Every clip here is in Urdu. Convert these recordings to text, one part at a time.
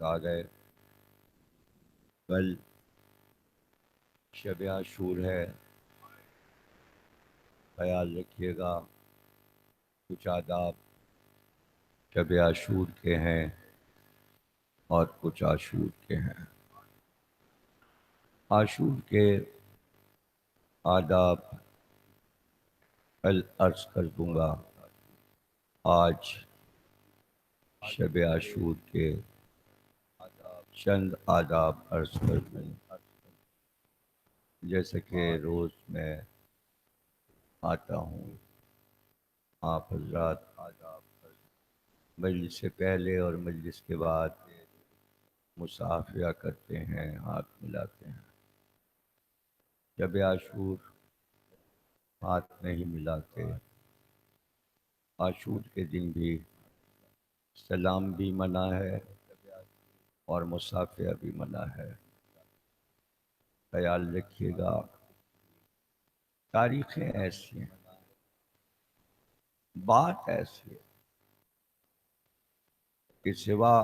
آ گئے. کل شب عاشور ہے. خیال رکھیے گا. کچھ آداب شب عاشور کے ہیں اور کچھ عاشور کے ہیں. عاشور کے آداب کل عرض کر دوں گا. آج شب عاشور کے چند آداب عرض کر دوں. جیسے کہ روز میں آتا ہوں، آپ حضرات مجلس سے پہلے اور مجلس کے بعد مصافحہ کرتے ہیں، ہاتھ ملاتے ہیں. شب عاشور ہاتھ نہیں ملاتے. عاشور کے دن بھی سلام بھی منع ہے اور مصافحہ بھی منع ہے. خیال رکھیے گا. تاریخیں ایسی ہیں، بات ایسی ہے کہ سوا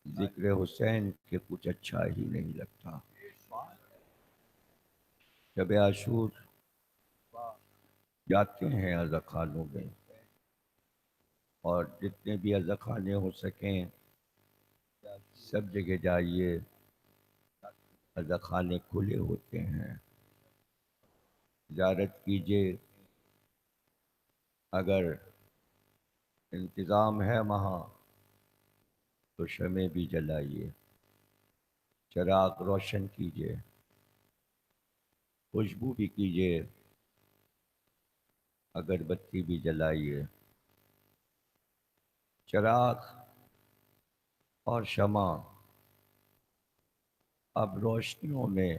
ذکر حسین کے کچھ اچھا ہی نہیں لگتا. شب عاشور جاتے ہیں عزا خانوں میں، اور جتنے بھی عزا خانے ہو سکیں سب جگہ جائیے. عزا خانے کھلے ہوتے ہیں، زیارت کیجیے. اگر انتظام ہے وہاں تو شمع بھی جلائیے، چراغ روشن کیجیے، خوشبو بھی کیجیے، اگربتی بھی جلائیے. چراغ اور شمع اب روشنیوں میں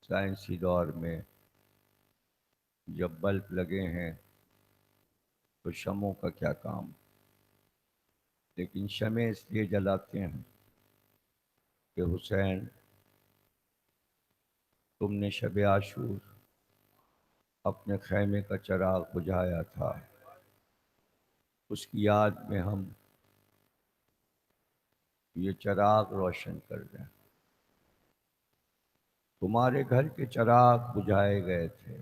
سائنسی دور میں جب بلب لگے ہیں تو شمعوں کا کیا کام. لیکن شمع اس لیے جلاتے ہیں کہ حسین تم نے شب عاشور اپنے خیمے کا چراغ بجھایا تھا، اس کی یاد میں ہم یہ چراغ روشن کر دیں. تمہارے گھر کے چراغ بجھائے گئے تھے،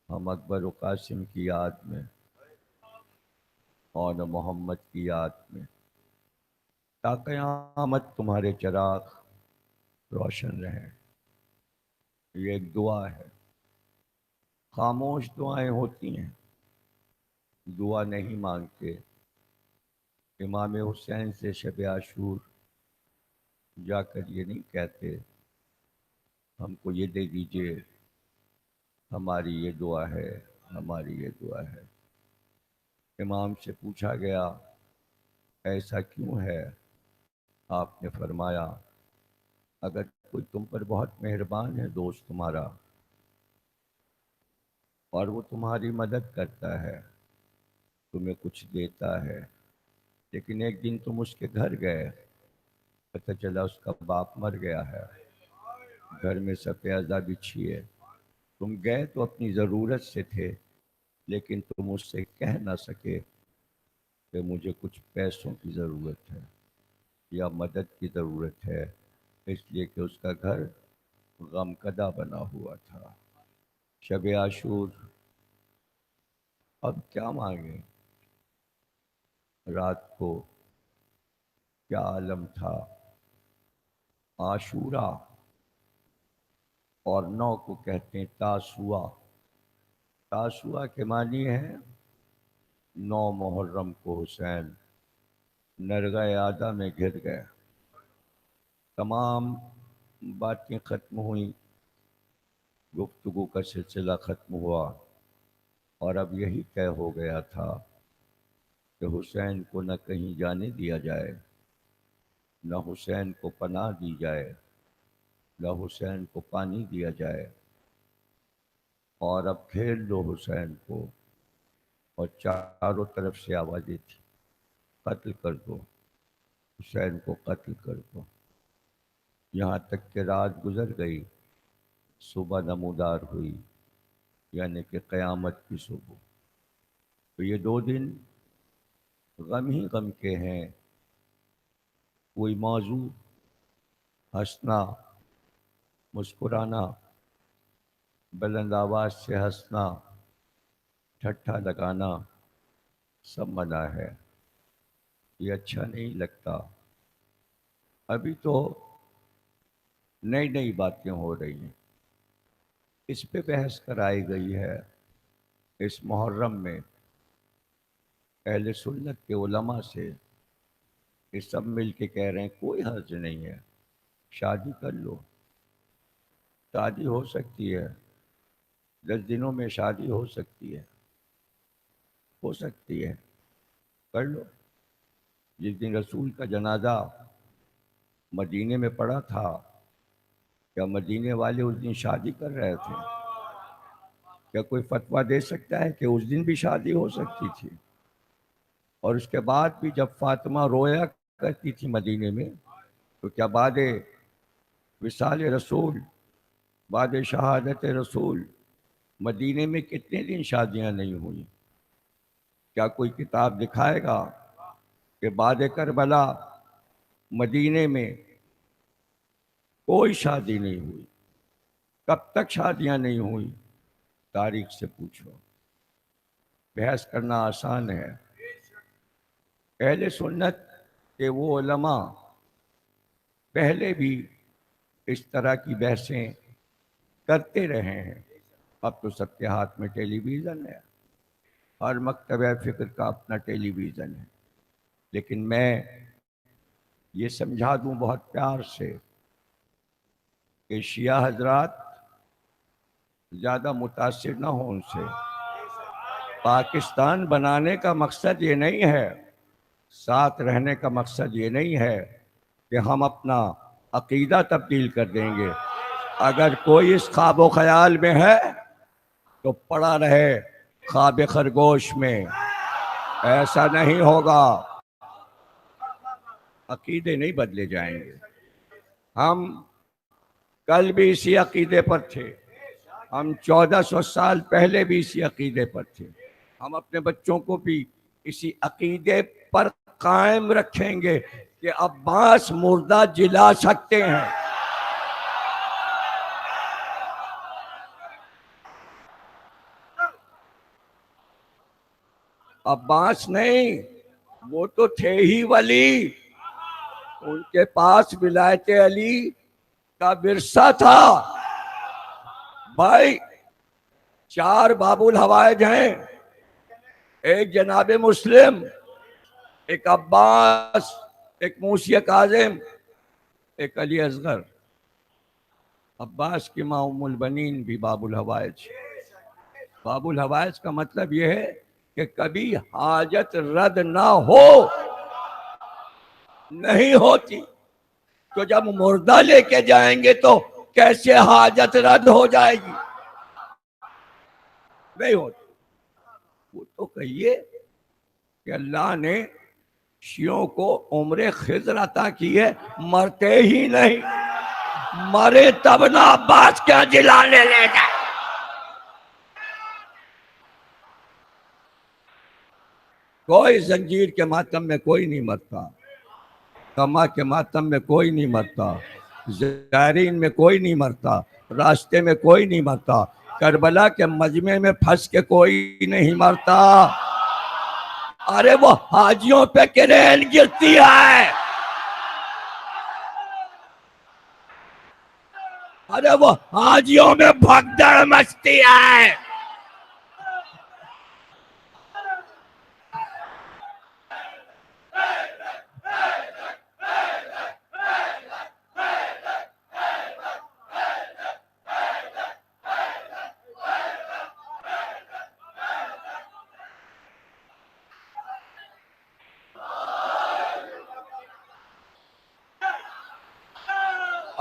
ہم اکبر و قاسم کی یاد میں اور محمد کی یاد میں تا قیامت تمہارے چراغ روشن رہیں. یہ ایک دعا ہے. خاموش دعائیں ہوتی ہیں، دعا نہیں مانگتے. امام حسین سے شب عاشور جا کر یہ نہیں کہتے ہم کو یہ دے دیجئے، ہماری یہ دعا ہے، ہماری یہ دعا ہے. امام سے پوچھا گیا ایسا کیوں ہے؟ آپ نے فرمایا اگر کوئی تم پر بہت مہربان ہے دوست تمہارا اور وہ تمہاری مدد کرتا ہے، تمہیں کچھ دیتا ہے، لیکن ایک دن تم اس کے گھر گئے، پتہ چلا اس کا باپ مر گیا ہے، گھر میں سفیدہ بچھی ہے. تم گئے تو اپنی ضرورت سے تھے، لیکن تم اس سے کہہ نہ سکے کہ مجھے کچھ پیسوں کی ضرورت ہے یا مدد کی ضرورت ہے، اس لیے کہ اس کا گھر غمکدہ بنا ہوا تھا. شب عاشور اب کیا مانگیں؟ رات کو کیا عالم تھا. عاشورہ اور 9 کو کہتے ہیں تاسوعا. تاسوعا کے معنی ہے 9 محرم کو حسین نرگہ آدھا میں گر گئے. تمام باتیں ختم ہوئیں، گفتگو کا سلسلہ ختم ہوا، اور اب یہی طے ہو گیا تھا کہ حسین کو نہ کہیں جانے دیا جائے، نہ حسین کو پناہ دی جائے، نہ حسین کو پانی دیا جائے. اور اب گھیر لو حسین کو. اور چاروں طرف سے آوازیں تھی قتل کر دو، حسین کو قتل کر دو. یہاں تک کہ رات گزر گئی، صبح نمودار ہوئی، یعنی کہ قیامت کی صبح. تو یہ 2 دن غم ہی غم کے ہیں، کوئی موضوع، ہنسنا، مسکرانا، بلند آواز سے ہنسنا، ٹھٹھا لگانا، سب منع ہے، یہ اچھا نہیں لگتا۔ ابھی تو نئی نئی باتیں ہو رہی ہیں، اس پہ بحث کرائی گئی ہے اس محرم میں اہل سنت کے علماء سے۔ یہ سب مل کے کہہ رہے ہیں کوئی حرج نہیں ہے، شادی کر لو، شادی ہو سکتی ہے، 10 دنوں میں شادی ہو سکتی ہے، ہو سکتی ہے، کر لو۔ جس دن رسول کا جنازہ مدینے میں پڑا تھا، کیا مدینے والے اس دن شادی کر رہے تھے؟ کیا کوئی فتویٰ دے سکتا ہے کہ اس دن بھی شادی ہو سکتی تھی؟ اور اس کے بعد بھی جب فاطمہ رویا کرتی تھی مدینے میں، تو کیا بعد وصال رسول، بعد شہادت رسول، مدینے میں کتنے دن شادیاں نہیں ہوئی؟ کیا کوئی کتاب دکھائے گا کہ بعد کربلا مدینے میں کوئی شادی نہیں ہوئی؟ کب تک شادیاں نہیں ہوئی؟ تاریخ سے پوچھو۔ بحث کرنا آسان ہے۔ اہل سنت کے وہ علماء پہلے بھی اس طرح کی بحثیں کرتے رہے ہیں۔ اب تو سب کے ہاتھ میں ٹیلی ویژن ہے، ہر مکتبہ فکر کا اپنا ٹیلی ویژن ہے۔ لیکن میں یہ سمجھا دوں بہت پیار سے کہ شیعہ حضرات زیادہ متاثر نہ ہوں ان سے۔ پاکستان بنانے کا مقصد یہ نہیں ہے، ساتھ رہنے کا مقصد یہ نہیں ہے کہ ہم اپنا عقیدہ تبدیل کر دیں گے۔ اگر کوئی اس خواب و خیال میں ہے تو پڑا رہے خواب خرگوش میں، ایسا نہیں ہوگا۔ عقیدے نہیں بدلے جائیں گے۔ ہم کل بھی اسی عقیدے پر تھے، ہم 1400 سال پہلے بھی اسی عقیدے پر تھے، ہم اپنے بچوں کو بھی اسی عقیدے پر قائم رکھیں گے کہ عباس مردہ جلا سکتے ہیں۔ عباس نہیں، وہ تو تھے ہی ولی، ان کے پاس ولایت علی کا ورثہ تھا۔ بھائی 4 باب الحوائج ہیں، ایک جناب مسلم، ایک عباس، ایک موسی کاظم، ایک علی اصغر۔ عباس کی ماں ام البنین بھی باب الحوائج۔ باب الحوائج کا مطلب یہ ہے کہ کبھی حاجت رد نہ ہو، نہیں ہوتی، تو جب مردہ لے کے جائیں گے تو کیسے حاجت رد ہو جائے گی؟ نہیں ہوتی۔ وہ تو کہیے کہ اللہ نے شیعوں کو عمر خضر عطا کی ہے، مرتے ہی نہیں، مرے تب نہ عباس کیا جلانے لے جائے۔ کوئی زنجیر کے ماتم میں کوئی نہیں مرتا، کما کے ماتم میں کوئی نہیں مرتا، زائرین میں کوئی نہیں مرتا، راستے میں کوئی نہیں مرتا، کربلا کے مجمع میں پھنس کے کوئی نہیں مرتا۔ ارے وہ حاجیوں پہ کرین گرتی ہے، ارے وہ حاجیوں میں بھگدڑ مچتی ہے۔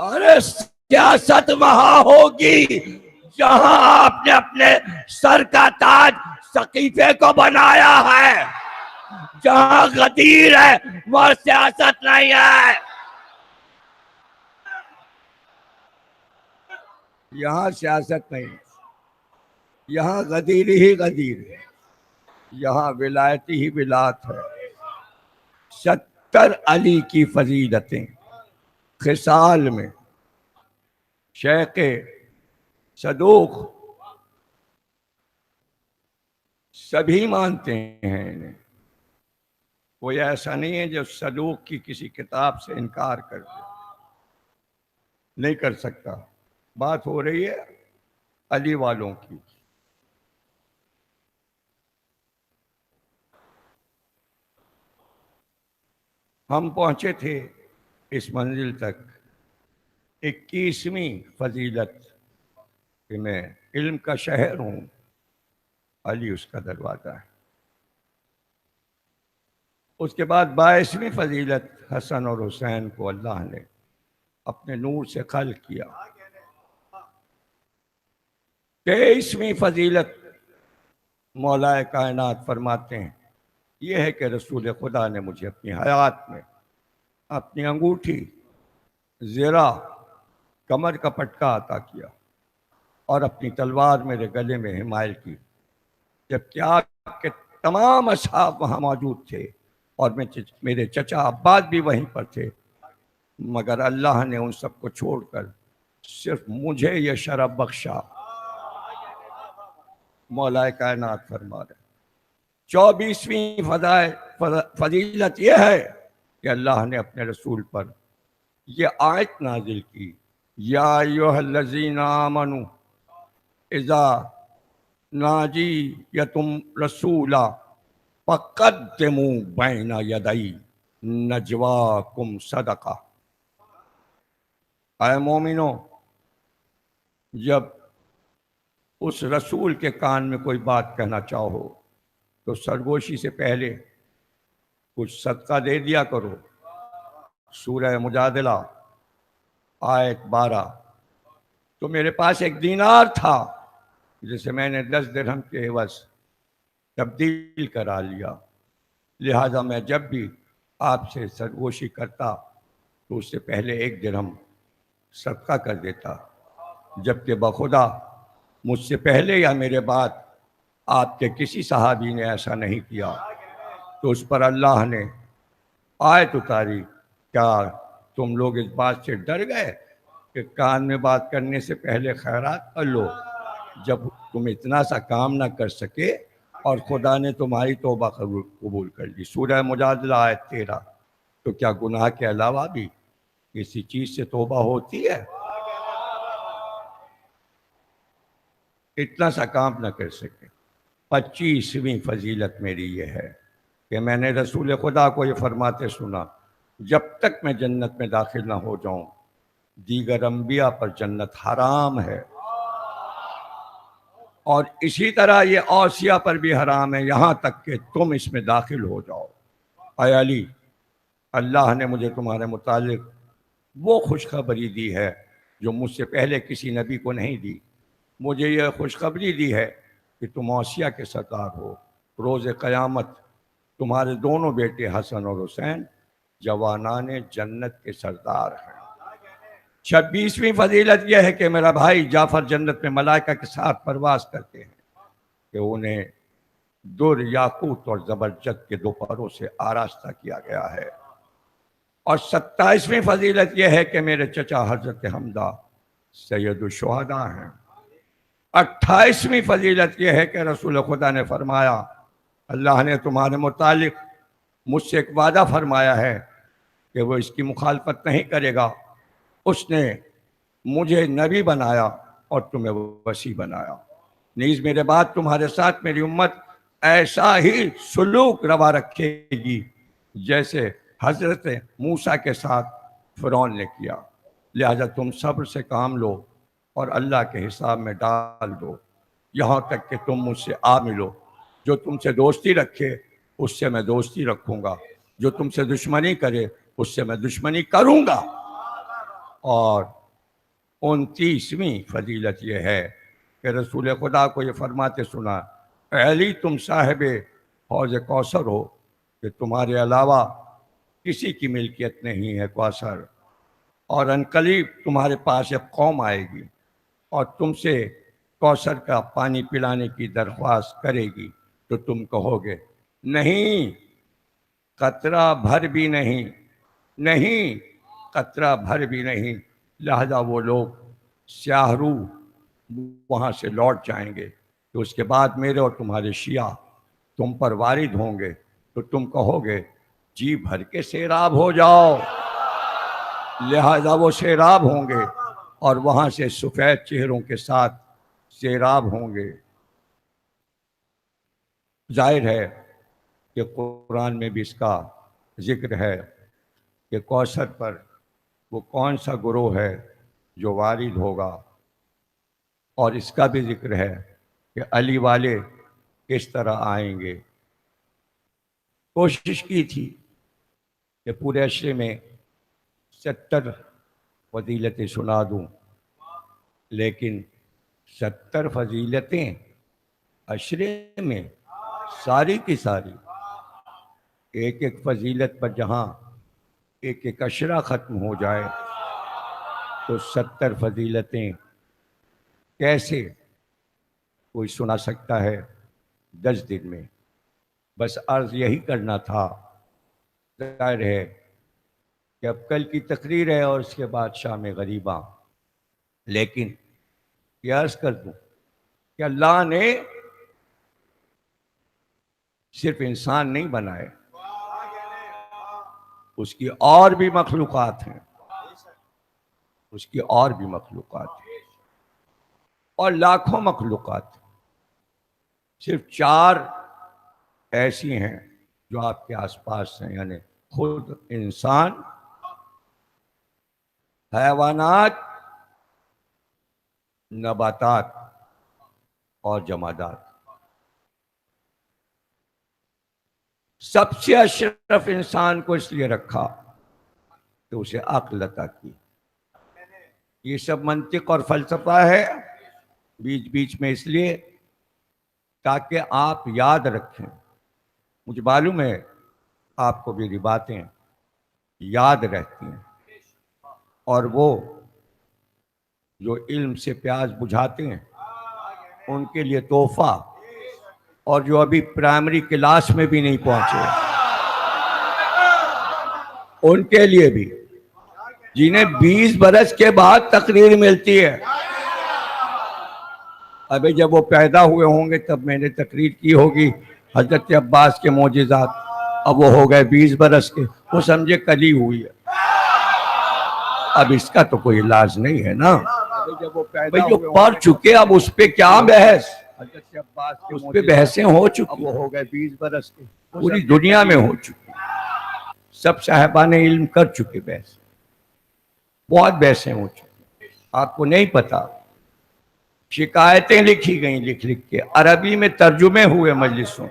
ارے سیاست وہاں ہوگی جہاں آپ نے اپنے سر کا تاج سقیفے کو بنایا ہے۔ جہاں غدیر ہے وہاں سیاست نہیں ہے۔ یہاں سیاست نہیں، یہاں غدیر ہی غدیر ہے، یہاں ولایتی ہی ولایت ہے۔ 70 علی کی فضیلتیں خصال میں شیخ صدوق سبھی مانتے ہیں انہیں، کوئی ایسا نہیں ہے جو صدوق کی کسی کتاب سے انکار کر دے، نہیں کر سکتا۔ بات ہو رہی ہے علی والوں کی۔ ہم پہنچے تھے اس منزل تک 21ویں فضیلت کہ میں علم کا شہر ہوں، علی اس کا دروازہ ہے۔ اس کے بعد 22ویں فضیلت حسن اور حسین کو اللہ نے اپنے نور سے خلق کیا۔ 23ویں فضیلت مولا کائنات فرماتے ہیں یہ ہے کہ رسول خدا نے مجھے اپنی حیات میں اپنی انگوٹھی، زرہ، کمر کا پٹکا عطا کیا اور اپنی تلوار میرے گلے میں حمائل کی، جبکہ آپ کے تمام اصحاب وہاں موجود تھے اور میرے چچا عباس بھی وہیں پر تھے، مگر اللہ نے ان سب کو چھوڑ کر صرف مجھے یہ شرف بخشا۔ مولا کائنات فرما رہے 24ویں فضیلت یہ ہے کہ اللہ نے اپنے رسول پر یہ آیت نازل کی، یا ایھا الذین آمنوا اذا ناجیتم رسولا فقدموا بین یدی نجواکم صدقہ۔ اے مومنو، جب اس رسول کے کان میں کوئی بات کہنا چاہو تو سرگوشی سے پہلے کچھ صدقہ دے دیا کرو۔ سورہ مجادلہ آیت 12۔ تو میرے پاس ایک دینار تھا جسے میں نے 10 درہم کے عوض تبدیل کرا لیا، لہذا میں جب بھی آپ سے سرگوشی کرتا تو اس سے پہلے 1 درہم صدقہ کر دیتا، جبکہ بخدا مجھ سے پہلے یا میرے بعد آپ کے کسی صحابی نے ایسا نہیں کیا۔ تو اس پر اللہ نے آیت اتاری، کیا تم لوگ اس بات سے ڈر گئے کہ کان میں بات کرنے سے پہلے خیرات کر لو؟ جب تم اتنا سا کام نہ کر سکے اور خدا نے تمہاری توبہ قبول کر لی۔ سورہ مجادلہ آیت 13۔ تو کیا گناہ کے علاوہ بھی کسی چیز سے توبہ ہوتی ہے؟ اتنا سا کام نہ کر سکے۔ 25ویں فضیلت میری یہ ہے کہ میں نے رسول خدا کو یہ فرماتے سنا، جب تک میں جنت میں داخل نہ ہو جاؤں دیگر انبیاء پر جنت حرام ہے، اور اسی طرح یہ اوصیاء پر بھی حرام ہے یہاں تک کہ تم اس میں داخل ہو جاؤ۔ اے علی، اللہ نے مجھے تمہارے متعلق وہ خوشخبری دی ہے جو مجھ سے پہلے کسی نبی کو نہیں دی۔ مجھے یہ خوشخبری دی ہے کہ تم اوصیاء کے سردار ہو۔ روز قیامت تمہارے دونوں بیٹے حسن اور حسین جوانان جنت کے سردار ہیں۔ 26ویں فضیلت یہ ہے کہ میرا بھائی جعفر جنت میں ملائکہ کے ساتھ پرواز کرتے ہیں کہ انہیں در، یاقوت اور زبرجد کے 2 پروں سے آراستہ کیا گیا ہے۔ اور 27ویں فضیلت یہ ہے کہ میرے چچا حضرت حمزہ سید الشہداء ہیں۔ 28ویں فضیلت یہ ہے کہ رسول خدا نے فرمایا، اللہ نے تمہارے متعلق مجھ سے ایک وعدہ فرمایا ہے کہ وہ اس کی مخالفت نہیں کرے گا۔ اس نے مجھے نبی بنایا اور تمہیں وصی بنایا، نیز میرے بعد تمہارے ساتھ میری امت ایسا ہی سلوک روا رکھے گی جیسے حضرت موسیٰ کے ساتھ فرعون نے کیا، لہذا تم صبر سے کام لو اور اللہ کے حساب میں ڈال دو یہاں تک کہ تم مجھ سے آ ملو۔ جو تم سے دوستی رکھے اس سے میں دوستی رکھوں گا، جو تم سے دشمنی کرے اس سے میں دشمنی کروں گا۔ اور 29ویں فضیلت یہ ہے کہ رسول خدا کو یہ فرماتے سنا، اے علی، تم صاحب حوض کوثر ہو کہ تمہارے علاوہ کسی کی ملکیت نہیں ہے کوثر، اور عنقریب تمہارے پاس ایک قوم آئے گی اور تم سے کوثر کا پانی پلانے کی درخواست کرے گی تو تم کہو گے نہیں، قطرہ بھر بھی نہیں، نہیں قطرہ بھر بھی نہیں، لہذا وہ لوگ سیاہ رو وہاں سے لوٹ جائیں گے تو اس کے بعد میرے اور تمہارے شیعہ تم پر وارد ہوں گے تو تم کہو گے جی بھر کے سیراب ہو جاؤ، لہذا وہ سیراب ہوں گے اور وہاں سے سفید چہروں کے ساتھ سیراب ہوں گے۔ ظاہر ہے کہ قرآن میں بھی اس کا ذکر ہے کہ کوثر پر وہ کون سا گروہ ہے جو وارد ہوگا، اور اس کا بھی ذکر ہے کہ علی والے کس طرح آئیں گے۔ کوشش کی تھی کہ پورے عشرے میں 70 فضیلتیں سنا دوں، لیکن 70 فضیلتیں عشرے میں ساری کی ساری، ایک ایک فضیلت پر جہاں ایک ایک عشرہ ختم ہو جائے تو 70 فضیلتیں کیسے کوئی سنا سکتا ہے 10 دن میں؟ بس عرض یہی کرنا تھا۔ ظاہر ہے کہ اب کل کی تقریر ہے اور اس کے بعد شام غریباں، لیکن یہ عرض کر دوں کہ اللہ نے صرف انسان نہیں بنائے، اس کی اور بھی مخلوقات ہیں، اس کی اور بھی مخلوقات ہیں اور لاکھوں مخلوقات ہیں۔ صرف 4 ایسی ہیں جو آپ کے آس پاس ہیں، یعنی خود انسان، حیوانات، نباتات اور جمادات۔ سب سے اشرف انسان کو اس لیے رکھا کہ اسے عقل عطا کی۔ یہ سب منطق اور فلسفہ ہے بیچ بیچ میں، اس لیے تاکہ آپ یاد رکھیں۔ مجھے معلوم ہے آپ کو میری باتیں یاد رہتی ہیں، اور وہ جو علم سے پیاس بجھاتے ہیں ان کے لیے تحفہ، اور جو ابھی پرائمری کلاس میں بھی نہیں پہنچے ان کے لیے بھی، جنہیں 20 برس کے بعد تقریر ملتی ہے۔ ابھی جب وہ پیدا ہوئے ہوں گے تب میں نے تقریر کی ہوگی حضرت عباس کے معجزات، اب وہ ہو گئے 20 برس کے، وہ سمجھے کل ہی ہوئی ہے۔ اب اس کا تو کوئی علاج نہیں ہے نا، بھئی جو پڑھ چکے اب اس پہ کیا بحث، اس پہ بحثیں ہو چکی، وہ ہو گئے 20 برس کے، پوری دنیا میں ہو چکی، سب صاحبان علم کر چکے بحث، بہت بحثیں ہو چکی، آپ کو نہیں پتا۔ شکایتیں لکھی گئیں لکھ لکھ کے، عربی میں ترجمے ہوئے مجلسوں۔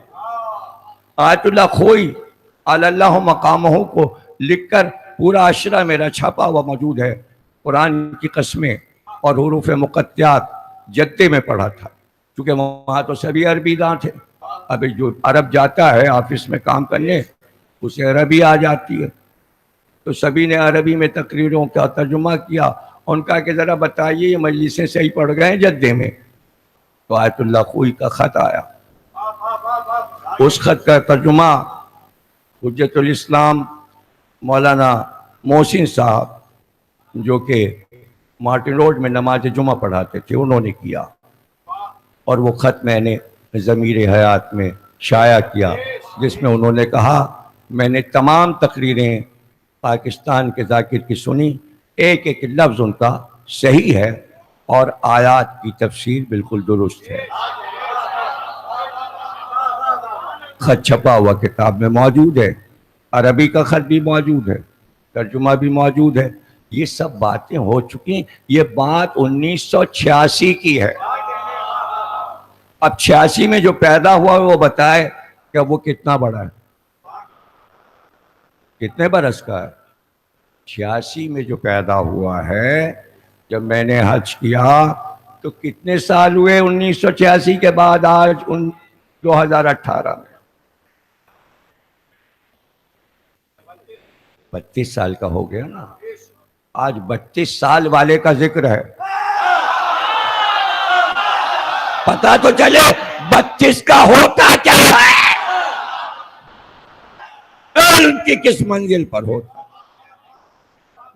آیت اللہ خوئی اللہ مقامہ کو لکھ کر پورا عشرہ میرا چھپا ہوا موجود ہے، قرآن کی قسمیں اور حروف مقطعات جدے میں پڑھا تھا، کیونکہ وہاں تو سبھی عربی داں تھے۔ ابھی جو عرب جاتا ہے آفس میں کام کرنے اسے عربی آ جاتی ہے، تو سبھی نے عربی میں تقریروں کا ترجمہ کیا، ان کا کہ ذرا بتائیے یہ مجلسیں صحیح پڑھ گئے ہیں جدے میں؟ تو آیت اللہ خوئی کا خط آیا، اس خط کا ترجمہ حجت الاسلام مولانا محسن صاحب جو کہ مارٹن روڈ میں نماز جمعہ پڑھاتے تھے انہوں نے کیا، اور وہ خط میں نے ضمیر حیات میں شائع کیا، جس میں انہوں نے کہا میں نے تمام تقریریں پاکستان کے ذاکر کی سنی، ایک ایک لفظ ان کا صحیح ہے اور آیات کی تفسیر بالکل درست ہے۔ خط چھپا ہوا کتاب میں موجود ہے، عربی کا خط بھی موجود ہے، ترجمہ بھی موجود ہے۔ یہ سب باتیں ہو چکی ہیں، یہ بات 1986 کی ہے۔ اب 86 میں جو پیدا ہوا وہ بتائے کہ وہ کتنا بڑا ہے، کتنے برس کا ہے۔ 86 میں جو پیدا ہوا ہے، جب میں نے حج کیا تو کتنے سال ہوئے 1986 کے بعد آج 2018 میں؟ 32 سال کا ہو گیا نا، آج 32 سال والے کا ذکر ہے۔ پتا تو چلے 32 کا ہوتا کیا ہے۔ نبوت کی کس منزل پر ہوتا؟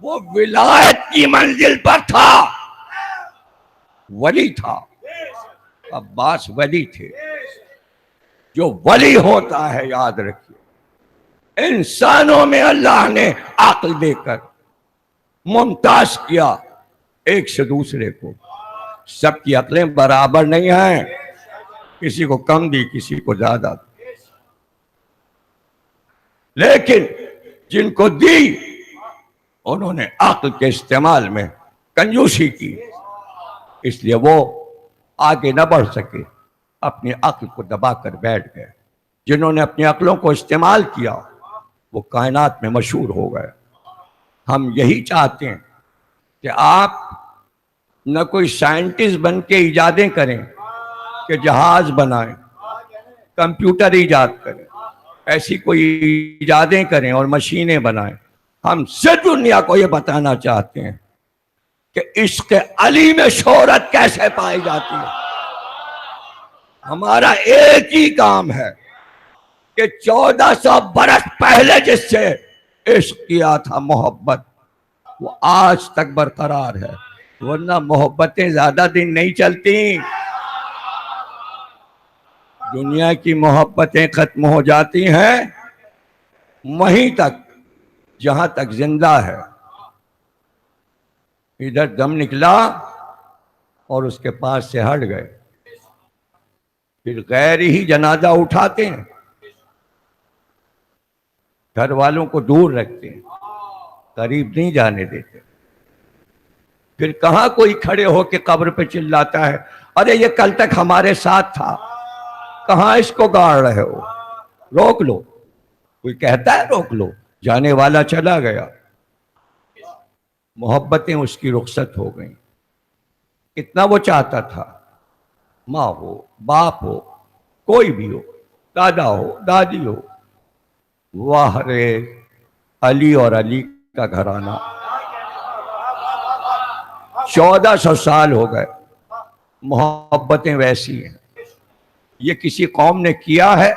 وہ ولایت کی منزل پر تھا، ولی تھا، عباس ولی تھے۔ جو ولی ہوتا ہے، یاد رکھیے، انسانوں میں اللہ نے عقل دے کر ممتاز کیا ایک سے دوسرے کو۔ سب کی عقلیں برابر نہیں ہیں، کسی کو کم دی، کسی کو زیادہ دی، لیکن جن کو دی انہوں نے عقل کے استعمال میں کنجوسی کی، اس لیے وہ آگے نہ بڑھ سکے، اپنی عقل کو دبا کر بیٹھ گئے۔ جنہوں نے اپنی عقلوں کو استعمال کیا وہ کائنات میں مشہور ہو گئے۔ ہم یہی چاہتے ہیں کہ آپ نہ کوئی سائنٹسٹ بن کے ایجادیں کریں کہ جہاز بنائیں، کمپیوٹر ایجاد کریں، ایسی کوئی ایجادیں کریں اور مشینیں بنائیں۔ ہم صرف دنیا کو یہ بتانا چاہتے ہیں کہ عشق علی میں شہرت کیسے پائی جاتی ہے۔ ہمارا ایک ہی کام ہے کہ 1400 برس پہلے جس سے عشق کیا تھا، محبت، وہ آج تک برقرار ہے، ورنہ محبتیں زیادہ دن نہیں چلتی۔ دنیا کی محبتیں ختم ہو جاتی ہیں وہیں تک جہاں تک زندہ ہے۔ ادھر دم نکلا اور اس کے پاس سے ہٹ گئے، پھر غیر ہی جنازہ اٹھاتے ہیں، گھر والوں کو دور رکھتے ہیں، قریب نہیں جانے دیتے۔ پھر کہاں کوئی کھڑے ہو کے قبر پہ چلاتا ہے، ارے یہ کل تک ہمارے ساتھ تھا، کہاں اس کو گاڑ رہے ہو، روک لو۔ کوئی کہتا ہے روک لو، جانے والا چلا گیا۔ محبتیں اس کی رخصت ہو گئیں۔ کتنا وہ چاہتا تھا، ماں ہو، باپ ہو، کوئی بھی ہو، دادا ہو، دادی ہو، واہ رے علی اور علی کا گھرانہ۔ 1400 سال ہو گئے، محبتیں ویسی ہیں۔ یہ کسی قوم نے کیا ہے؟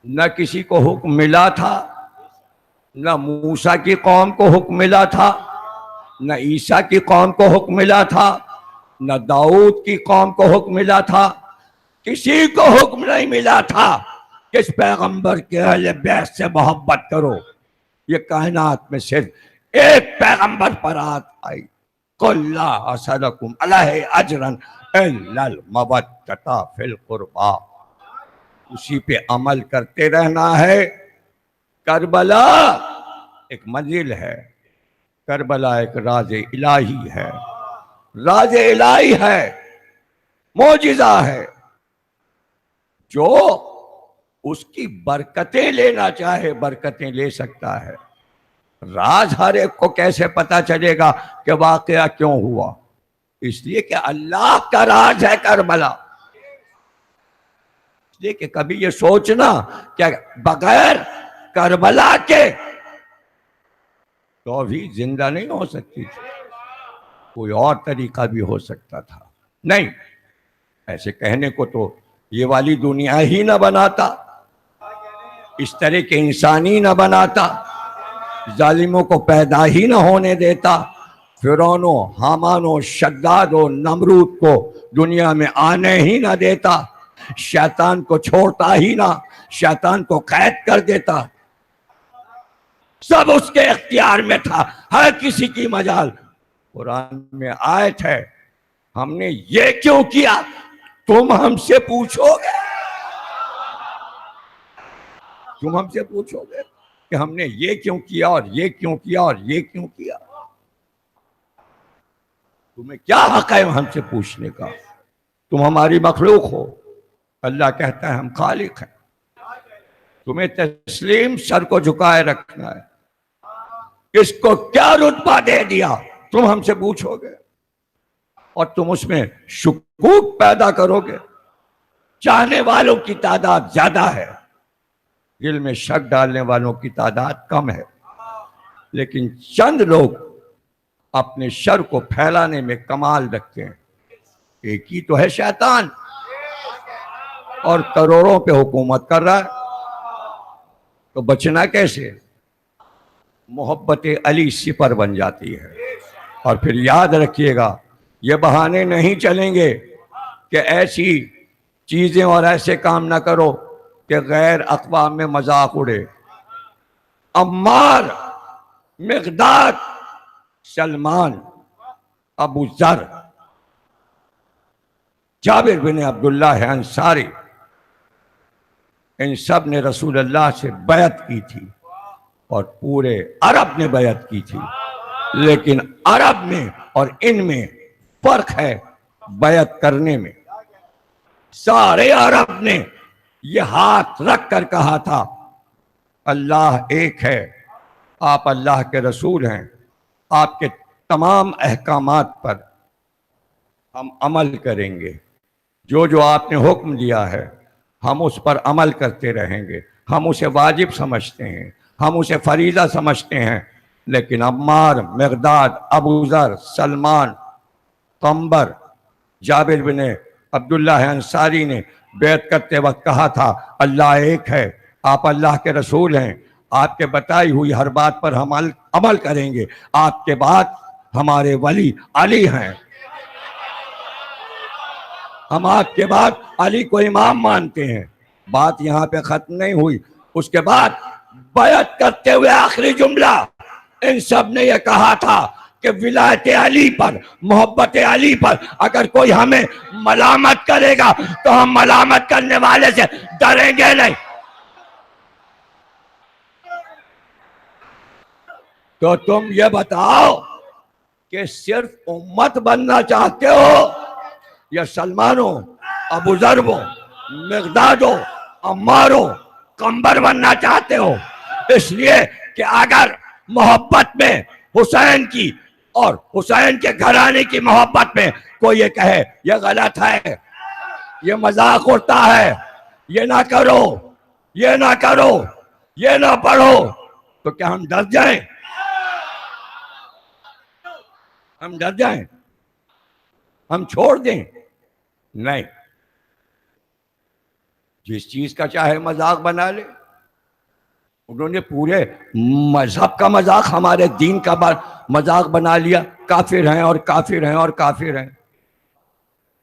نہ کسی کو حکم ملا تھا، نہ موسیٰ کی قوم کو حکم ملا تھا، نہ عیسیٰ کی قوم کو حکم ملا تھا، نہ داؤد کی قوم کو حکم ملا تھا، کسی کو حکم نہیں ملا تھا کہ اس پیغمبر کے اہل بیت سے محبت کرو۔ یہ کائنات میں صرف ایک پیغمبر پر آت آئی، قُلْ لَا أَسْأَلُكُمْ عَلَيْهِ أَجْرًا إِلَّا الْمَوَدَّةَ فِي الْقُرْبَىٰ۔ اسی پہ عمل کرتے رہنا ہے۔ کربلا ایک منزل ہے، کربلا ایک راز الہی ہے، راز الہی ہے، معجزہ ہے۔ جو اس کی برکتیں لینا چاہے برکتیں لے سکتا ہے۔ راز ہر ایک کو کیسے پتا چلے گا کہ واقعہ کیوں ہوا؟ اس لیے کہ اللہ کا راز ہے کربلا۔ اس لیے کہ کبھی یہ سوچنا کہ بغیر کربلا کے توحید زندہ نہیں ہو سکتی تھی، کوئی اور طریقہ بھی ہو سکتا تھا۔ نہیں، ایسے کہنے کو تو یہ والی دنیا ہی نہ بناتا، اس طرح کے انسان ہی نہ بناتا، ظالموں کو پیدا ہی نہ ہونے دیتا، فرعون و حامان و شداد و نمرود کو دنیا میں آنے ہی نہ دیتا، شیطان کو چھوڑتا ہی نہ، شیطان کو قید کر دیتا۔ سب اس کے اختیار میں تھا، ہر کسی کی مجال۔ قرآن میں آیت ہے، ہم نے یہ کیوں کیا تم ہم سے پوچھو گے؟ تم ہم سے پوچھو گے کہ ہم نے یہ کیوں کیا اور یہ کیوں کیا اور یہ کیوں کیا؟ تمہیں کیا حق ہے ہم سے پوچھنے کا؟ تم ہماری مخلوق ہو، اللہ کہتا ہے ہم خالق ہیں۔ تمہیں تسلیم سر کو جھکائے رکھنا ہے۔ کس کو کیا رتبہ دے دیا تم ہم سے پوچھو گے، اور تم اس میں شکوک پیدا کرو گے۔ چاہنے والوں کی تعداد زیادہ ہے، دل میں شک ڈالنے والوں کی تعداد کم ہے، لیکن چند لوگ اپنے شر کو پھیلانے میں کمال رکھتے ہیں۔ ایک ہی تو ہے شیطان، اور کروڑوں پہ حکومت کر رہا ہے۔ تو بچنا کیسے؟ محبت علی سپر بن جاتی ہے. اور پھر یاد رکھیے گا یہ بہانے نہیں چلیں گے کہ ایسی چیزیں اور ایسے کام نہ کرو کہ غیر اقوام میں مذاق اڑے. عمار، مقداد، سلمان، ابو ذر، جابر بن عبداللہ انصاری، ان سب نے رسول اللہ سے بیعت کی تھی اور پورے عرب نے بیعت کی تھی. لیکن عرب میں اور ان میں فرق ہے بیعت کرنے میں. سارے عرب نے یہ ہاتھ رکھ کر کہا تھا اللہ ایک ہے، آپ اللہ کے رسول ہیں، آپ کے تمام احکامات پر ہم عمل کریں گے، جو جو آپ نے حکم دیا ہے ہم اس پر عمل کرتے رہیں گے، ہم اسے واجب سمجھتے ہیں، ہم اسے فریضہ سمجھتے ہیں. لیکن عمار، مقداد، ابو ذر، سلمان، قمبر، جابر بن عبداللہ انصاری نے بیعت کرتے وقت کہا تھا اللہ ایک ہے، آپ اللہ کے رسول ہیں، آپ کے بتائی ہوئی ہر بات پر ہم عمل کریں گے، آپ کے بعد ہمارے ولی علی ہیں، ہم آپ کے بعد علی کو امام مانتے ہیں. بات یہاں پہ ختم نہیں ہوئی. اس کے بعد بیعت کرتے ہوئے آخری جملہ ان سب نے یہ کہا تھا کہ ولایت علی پر، محبت علی پر اگر کوئی ہمیں ملامت کرے گا تو ہم ملامت کرنے والے سے ڈریں گے نہیں. تو تم یہ بتاؤ کہ صرف امت بننا چاہتے ہو یا سلمانو، ابو ذرو، مقدادو، عمارو، قمبر بننا چاہتے ہو؟ اس لیے کہ اگر محبت میں حسین کی اور حسین کے گھرانے کی محبت میں کوئی یہ کہے یہ غلط ہے، یہ مذاق اڑتا ہے، یہ نہ کرو، یہ نہ کرو، یہ نہ پڑھو، تو کیا ہم ڈر جائیں؟ ہم ڈر جائیں؟ ہم چھوڑ دیں؟ نہیں. جس چیز کا چاہے مذاق بنا لے. انہوں نے پورے مذہب کا مذاق، ہمارے دین کا مذاق بنا لیا، کافر ہیں اور کافر ہیں اور کافر ہیں.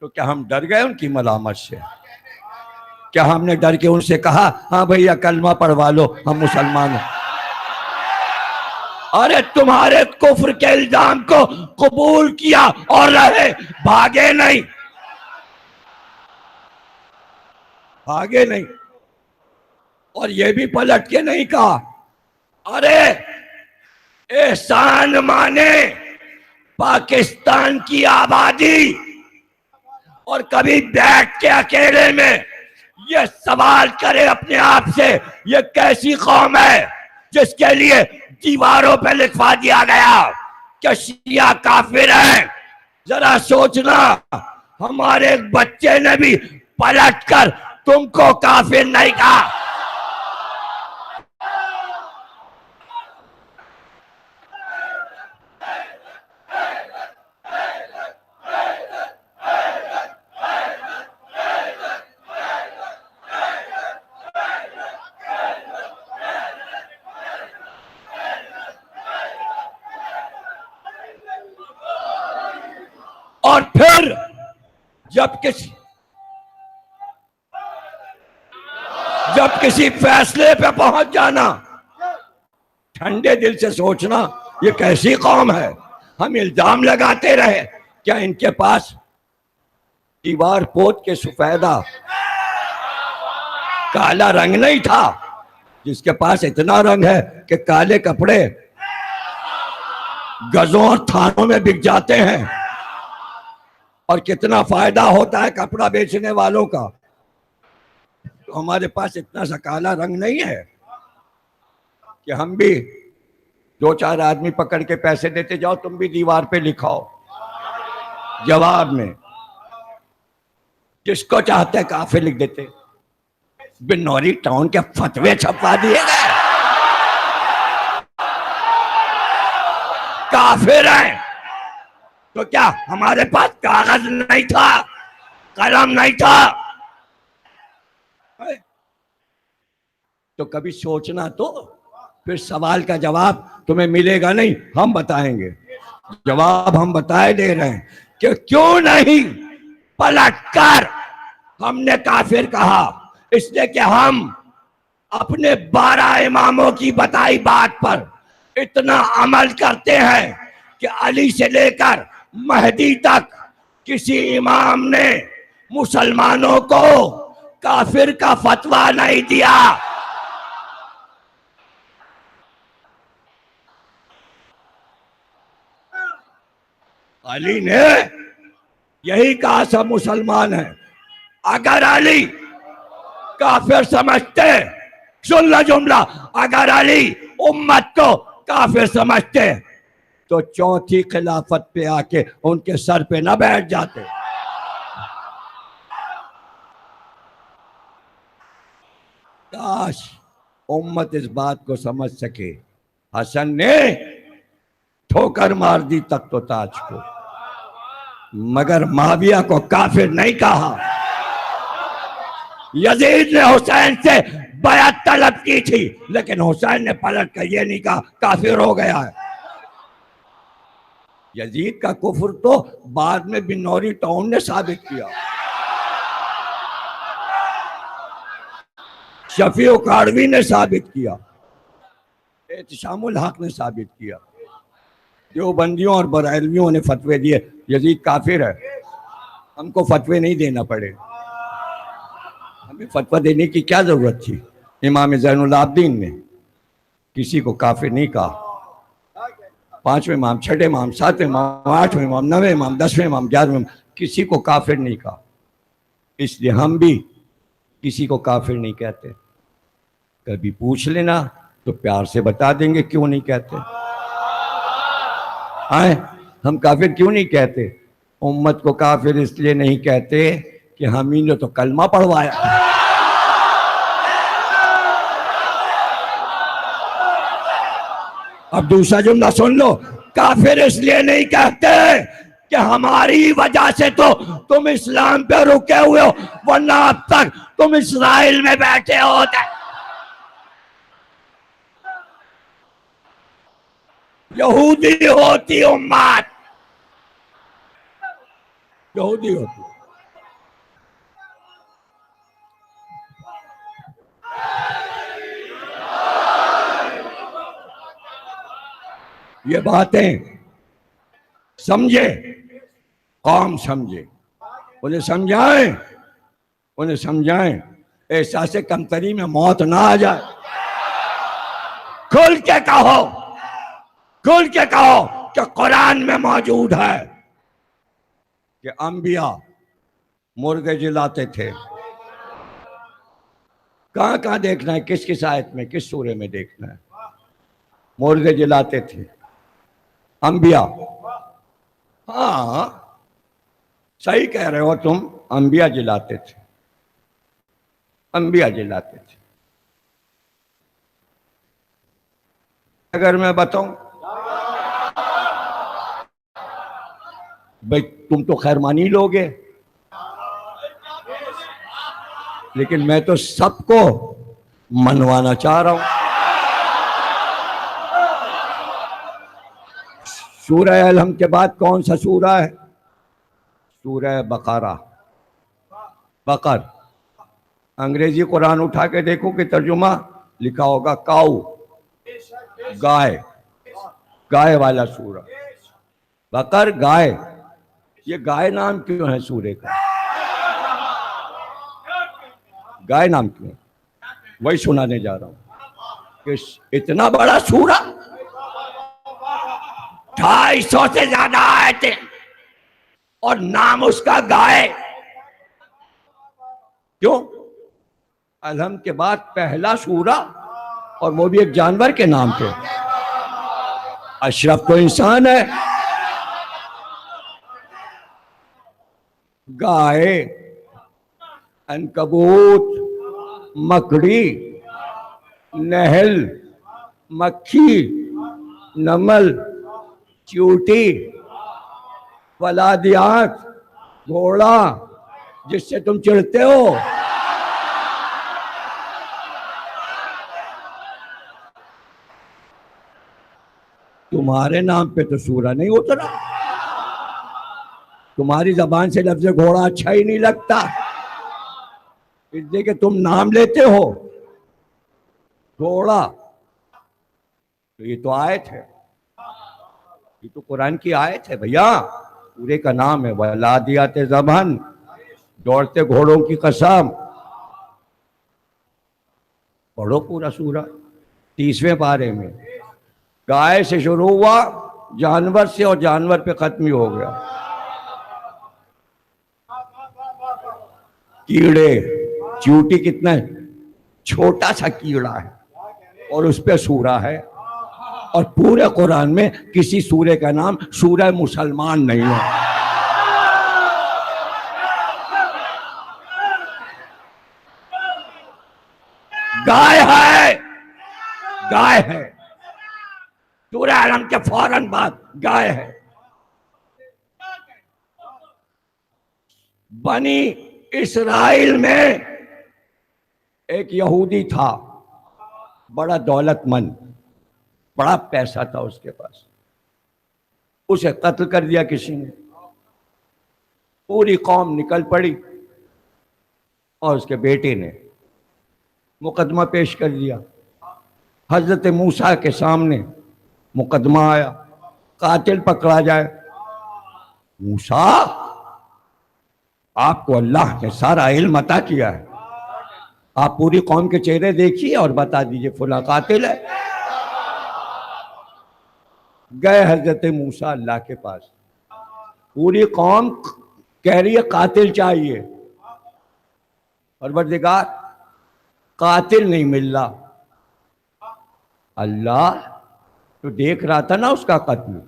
تو کیا ہم ڈر گئے ان کی ملامت سے؟ کیا ہم نے ڈر کے ان سے کہا ہاں بھیا کلمہ پڑھوا لو ہم مسلمان ہیں؟ ارے تمہارے کفر کے الزام کو قبول کیا اور رہے، بھاگے نہیں، بھاگے نہیں. اور یہ بھی پلٹ کے نہیں کہا ارے احسان مانے پاکستان کی آبادی، اور کبھی بیٹھ کے اکیلے میں یہ سوال کرے اپنے آپ سے یہ کیسی قوم ہے جس کے لیے دیواروں پہ لکھوا دیا گیا کہ شیعہ کافر ہیں. ذرا سوچنا ہمارے ایک بچے نے بھی پلٹ کر تم کو کافر نہیں کہا. اور پھر جب کسی فیصلے پہ پہنچ جانا، ٹھنڈے دل سے سوچنا یہ کیسی قوم ہے. ہم الزام لگاتے رہے، کیا ان کے پاس دیوار پوت کے سفیدہ کالا رنگ نہیں تھا؟ جس کے پاس اتنا رنگ ہے کہ کالے کپڑے گزوں اور تھانوں میں بک جاتے ہیں، اور کتنا فائدہ ہوتا ہے کپڑا بیچنے والوں کا. تو ہمارے پاس اتنا سا کالا رنگ نہیں ہے کہ ہم بھی دو چار آدمی پکڑ کے پیسے دیتے جاؤ تم بھی دیوار پہ لکھاؤ. جواب میں جس کو چاہتے کافر لکھ دیتے. بنوری ٹاؤن کے فتوے چھپوا دیے گئے، کافر ہیں. تو کیا ہمارے پاس کاغذ نہیں تھا، قلم نہیں تھا؟ تو کبھی سوچنا تو، پھر سوال کا جواب تمہیں ملے گا نہیں، ہم بتائیں گے۔ جواب ہم بتائے دے رہے ہیں کہ کیوں نہیں پلٹ کر ہم نے کافر کہا، اس لیے کہ ہم اپنے 12 اماموں کی بتائی بات پر اتنا عمل کرتے ہیں کہ علی سے لے کر مہدی تک کسی امام نے مسلمانوں کو کافر کا فتویٰ نہیں دیا۔ علی نے یہی کہا سب مسلمان ہیں۔ اگر علی کافر سمجھتے، سن لو جملہ، اگر علی امت کو کافر سمجھتے تو چوتھی خلافت پہ آ کے ان کے سر پہ نہ بیٹھ جاتے۔ کاش امت اس بات کو سمجھ سکے۔ حسن نے ٹھوکر مار دی تخت و تاج کو، مگر معاویہ کو کافر نہیں کہا۔ یزید نے حسین سے بیعت طلب کی تھی، لیکن حسین نے پلٹ کر یہ نہیں کہا کافر ہو گیا ہے۔ یزید کا کفر تو بعد میں بن نوری ٹاؤن نے ثابت کیا، شفیع کاروی نے ثابت کیا، احتشام الحق نے ثابت کیا، دیوبندیوں اور بریلویوں نے فتوے دیے یزید کافر ہے۔ ہم کو فتوے نہیں دینا پڑے، ہمیں فتویٰ دینے کی کیا ضرورت تھی؟ امام زین العابدین نے کسی کو کافر نہیں کہا۔ 5ویں امام، 6ویں امام، 7ویں امام، 8ویں امام، 9ویں امام، 10ویں امام، 11ویں امام، کسی کو کافر نہیں کہا۔ اس لیے ہم بھی کسی کو کافر نہیں کہتے۔ کبھی پوچھ لینا تو پیار سے بتا دیں گے کیوں نہیں کہتے۔ ہم کافر کیوں نہیں کہتے؟ امت کو کافر اس لیے نہیں کہتے کہ ہم ہی نے تو کلمہ پڑھوایا۔ اب دوسرا جملہ سن لو، کافر اس لیے نہیں کہتے کہ ہماری وجہ سے تو تم اسلام پہ رکے ہوئے ہو، ورنہ اب تک تم اسرائیل میں بیٹھے ہوتے۔ یہودی ہوتی امت، یہودی ہوتی۔ یہ باتیں سمجھے، قوم سمجھے، انہیں سمجھائیں احساس کمتری میں موت نہ آ جائے۔ کھل کے کہو کہ قرآن میں موجود ہے کہ انبیاء مرغے جلاتے تھے۔ کہاں کہاں دیکھنا ہے؟ کس کس آیت میں، کس سورے میں دیکھنا ہے؟ مرغے جلاتے تھے انبیاء۔ ہاں صحیح کہہ رہے ہو تم، انبیاء جلاتے تھے، انبیاء جلاتے تھے۔ اگر میں بتاؤں بھئی تم تو خیر مانی لوگ ہیں، لیکن میں تو سب کو منوانا چاہ رہا ہوں۔ سورہ الحمد کے بعد کون سا سورہ ہے؟ سورہ بقرہ۔ بقر، انگریزی قرآن اٹھا کے دیکھو کہ ترجمہ لکھا ہوگا کاؤ، گائے والا سورہ۔ بقر گائے، یہ گائے نام کیوں ہے سورے کا؟ گائے نام کیوں ہے؟ وہی سنانے جا رہا ہوں کہ اتنا بڑا سورہ، 250 سے زیادہ آیتیں، اور نام اس کا گائے۔ کیوں؟ الحمد کے بعد پہلا سورہ، اور وہ بھی ایک جانور کے نام پہ۔ اشرف تو انسان ہے۔ گائے، عنکبوت، مکڑی، نہل، مکھی، نمل، چیونٹی، فلادیات، گھوڑا جس سے تم چڑھتے ہو، تمہارے نام پہ تو سورہ نہیں اترا. تمہاری زبان سے لفظ گھوڑا اچھا ہی نہیں لگتا، اس لیے کہ تم نام لیتے ہو گھوڑا. تو یہ تو آیت ہے، یہ تو قرآن کی آیت ہے بھیا. سورے کا نام ہے والعادیات ضبحً، دوڑتے گھوڑوں کی قسم. پڑھو پورا سورہ 30ویں پارے میں. گائے سے شروع ہوا، جانور سے، اور جانور پہ ختم ہی ہو گیا. کیڑے، چیونٹی کتنا ہے، چھوٹا سا کیڑا ہے اور اس پہ سورہ ہے. اور پورے قرآن میں کسی سورے کا نام سورہ مسلمان نہیں ہے. گائے ہے، گائے ہے، سورہ علم کے فوراً بعد گائے ہے. بنی اسرائیل میں ایک یہودی تھا، بڑا دولت مند، بڑا پیسہ تھا اس کے پاس. اسے قتل کر دیا کسی نے. پوری قوم نکل پڑی اور اس کے بیٹے نے مقدمہ پیش کر دیا. حضرت موسیٰ کے سامنے مقدمہ آیا، قاتل پکڑا جائے. موسیٰ، آپ کو اللہ نے سارا علم عطا کیا ہے، آپ پوری قوم کے چہرے دیکھیے اور بتا دیجئے فلاں قاتل ہے. گئے حضرت موسیٰ اللہ کے پاس، پوری قوم کہہ رہی ہے قاتل چاہیے. پروردگار قاتل نہیں مل رہا. اللہ تو دیکھ رہا تھا نا اس کا قتل.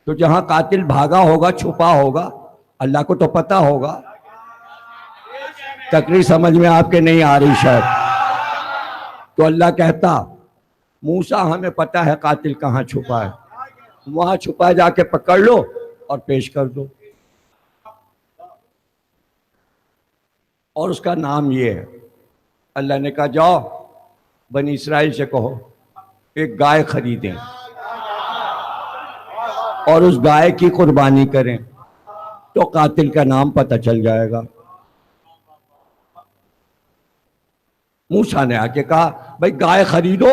تو جہاں قاتل بھاگا ہوگا، چھپا ہوگا، اللہ کو تو پتا ہوگا. تقریر سمجھ میں آپ کے نہیں آ رہی شاید. تو اللہ کہتا موسیٰ ہمیں پتا ہے قاتل کہاں چھپا ہے، وہاں چھپا جا کے پکڑ لو اور پیش کر دو. اور اس کا نام یہ ہے. اللہ نے کہا جاؤ بنی اسرائیل سے کہو ایک گائے خریدیں اور اس گائے کی قربانی کریں تو قاتل کا نام پتہ چل جائے گا. موسیٰ نے آ کے کہا بھائی گائے خریدو،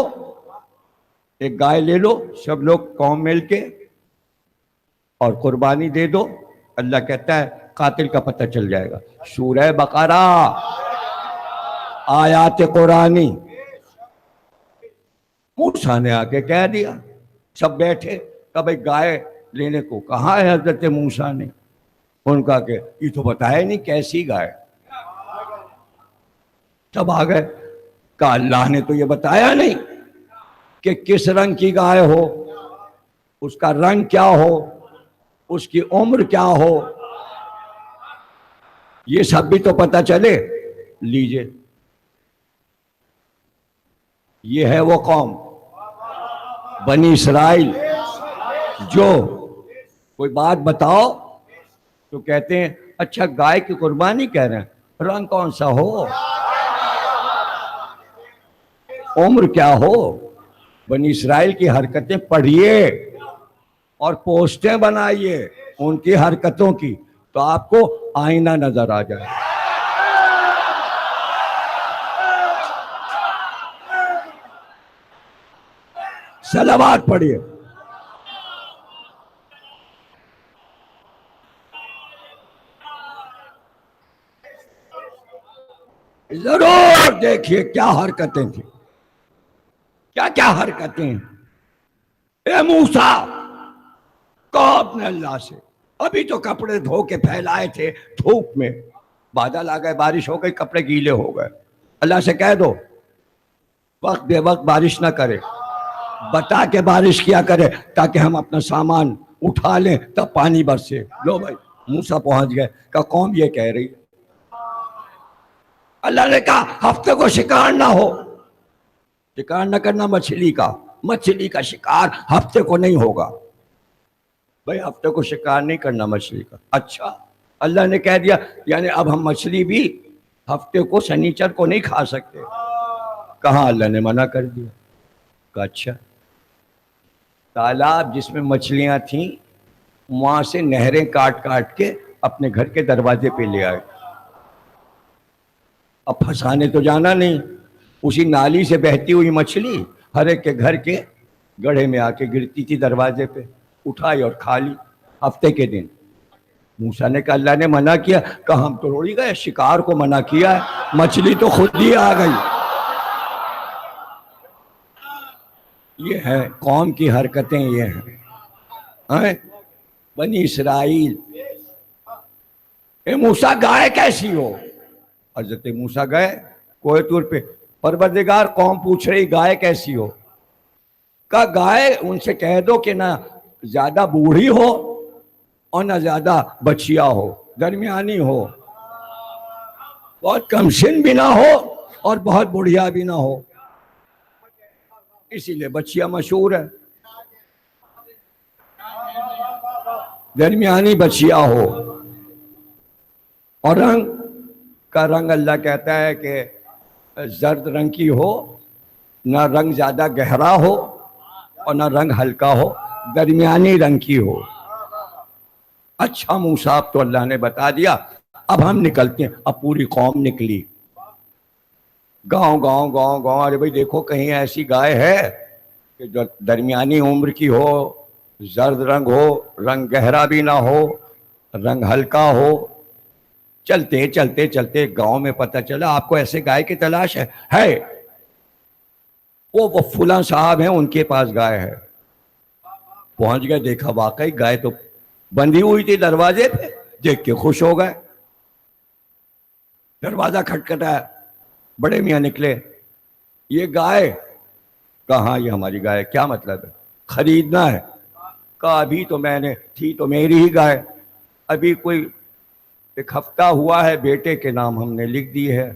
ایک گائے لے لو سب لوگ قوم مل کے اور قربانی دے دو. اللہ کہتا ہے قاتل کا پتہ چل جائے گا. سورہ بقرہ، آیات قرآنی. موسیٰ نے آ کے کہہ دیا، سب بیٹھے. کہ بھائی گائے لینے کو کہا ہے حضرت موسیٰ نے. ان کا کہ یہ تو بتایا نہیں کیسی گائے. سب آ گئے. کہ اللہ نے تو یہ بتایا نہیں کہ کس رنگ کی گائے ہو، اس کا رنگ کیا ہو، اس کی عمر کیا ہو، یہ سب بھی تو پتہ چلے. لیجئے یہ ہے وہ قوم بنی اسرائیل جو کوئی بات بتاؤ تو کہتے ہیں اچھا گائے کی قربانی کہہ رہے ہیں، رنگ کون سا ہو، عمر کیا ہو. بنی اسرائیل کی حرکتیں پڑھیے اور پوسٹیں بنائیے ان کی حرکتوں کی تو آپ کو آئینہ نظر آ جائے. صلوات پڑھیے. ضرور دیکھیے کیا حرکتیں تھیں، کیا کیا حرکتیں. اے موسیٰ کہو اپنے اللہ سے، ابھی تو کپڑے دھو کے پھیلائے تھے دھوپ میں، بادل آ گئے، بارش ہو گئی، کپڑے گیلے ہو گئے. اللہ سے کہہ دو وقت بے وقت بارش نہ کرے، بتا کے بارش کیا کرے تاکہ ہم اپنا سامان اٹھا لیں تب پانی برسے. لو بھائی موسیٰ پہنچ گئے کہ قوم یہ کہہ رہی. اللہ نے کہا ہفتے کو شکار نہ ہو، شکار نہ کرنا مچھلی کا، مچھلی کا شکار ہفتے کو نہیں ہوگا. بھائی ہفتے کو شکار نہیں کرنا مچھلی کا. اچھا اللہ نے کہہ دیا یعنی اب ہم مچھلی بھی ہفتے کو شنیچر کو نہیں کھا سکتے. کہاں اللہ نے منع کر دیا. کہا اچھا. تالاب جس میں مچھلیاں تھیں وہاں سے نہریں کاٹ کاٹ کے اپنے گھر کے دروازے پہ لے آئے. اب پھنسانے تو جانا نہیں، اسی نالی سے بہتی ہوئی مچھلی ہر ایک کے گھر کے گڑھے میں آ کے گرتی تھی دروازے پہ، اٹھائی اور کھا لی ہفتے کے دن. موسیٰ نے کہا اللہ نے منع کیا؟ کہا ہم تو روڑی گئے، شکار کو منع کیا ہے، مچھلی تو خود ہی آ گئی. یہ ہے قوم کی حرکتیں، یہ ہیں بنی اسرائیل. اے موسیٰ گائے کیسی ہو؟ حضرت موسیٰ گئے کوہ طور پہ، پروردگار قوم پوچھ رہی گائے کیسی ہو؟ کہا گائے ان سے کہہ دو کہ نہ زیادہ بوڑھی ہو اور نہ زیادہ بچیا ہو، درمیانی ہو، بہت کم سن بھی نہ ہو اور بہت بڑھیا بھی نہ ہو. اسی لیے بچیا مشہور ہے، درمیانی بچیا ہو. اور رنگ کا رنگ اللہ کہتا ہے کہ زرد رنگ کی ہو، نہ رنگ زیادہ گہرا ہو اور نہ رنگ ہلکا ہو، درمیانی رنگ کی ہو. اچھا موسیٰ اب تو اللہ نے بتا دیا، اب ہم نکلتے ہیں. اب پوری قوم نکلی، گاؤں گاؤں گاؤں گاؤں. ارے بھائی دیکھو کہیں ایسی گائے ہے کہ جو درمیانی عمر کی ہو، زرد رنگ ہو، رنگ گہرا بھی نہ ہو، رنگ ہلکا ہو. چلتے چلتے چلتے گاؤں میں پتہ چلا آپ کو ایسے گائے کی تلاش ہے. وہ فلاں صاحب ہیں ان کے پاس گائے ہے. پہنچ گئے، دیکھا واقعی گائے تو بندھی ہوئی تھی دروازے پہ. دیکھ کے خوش ہو گئے، دروازہ کھٹکھٹایا، بڑے میاں نکلے. یہ گائے؟ کہاں یہ ہماری گائے. کیا مطلب ہے؟ خریدنا ہے. کہا ابھی تو میں نے تھی تو میری ہی گائے، ابھی کوئی ایک ہفتہ ہوا ہے بیٹے کے نام ہم نے لکھ دی ہے.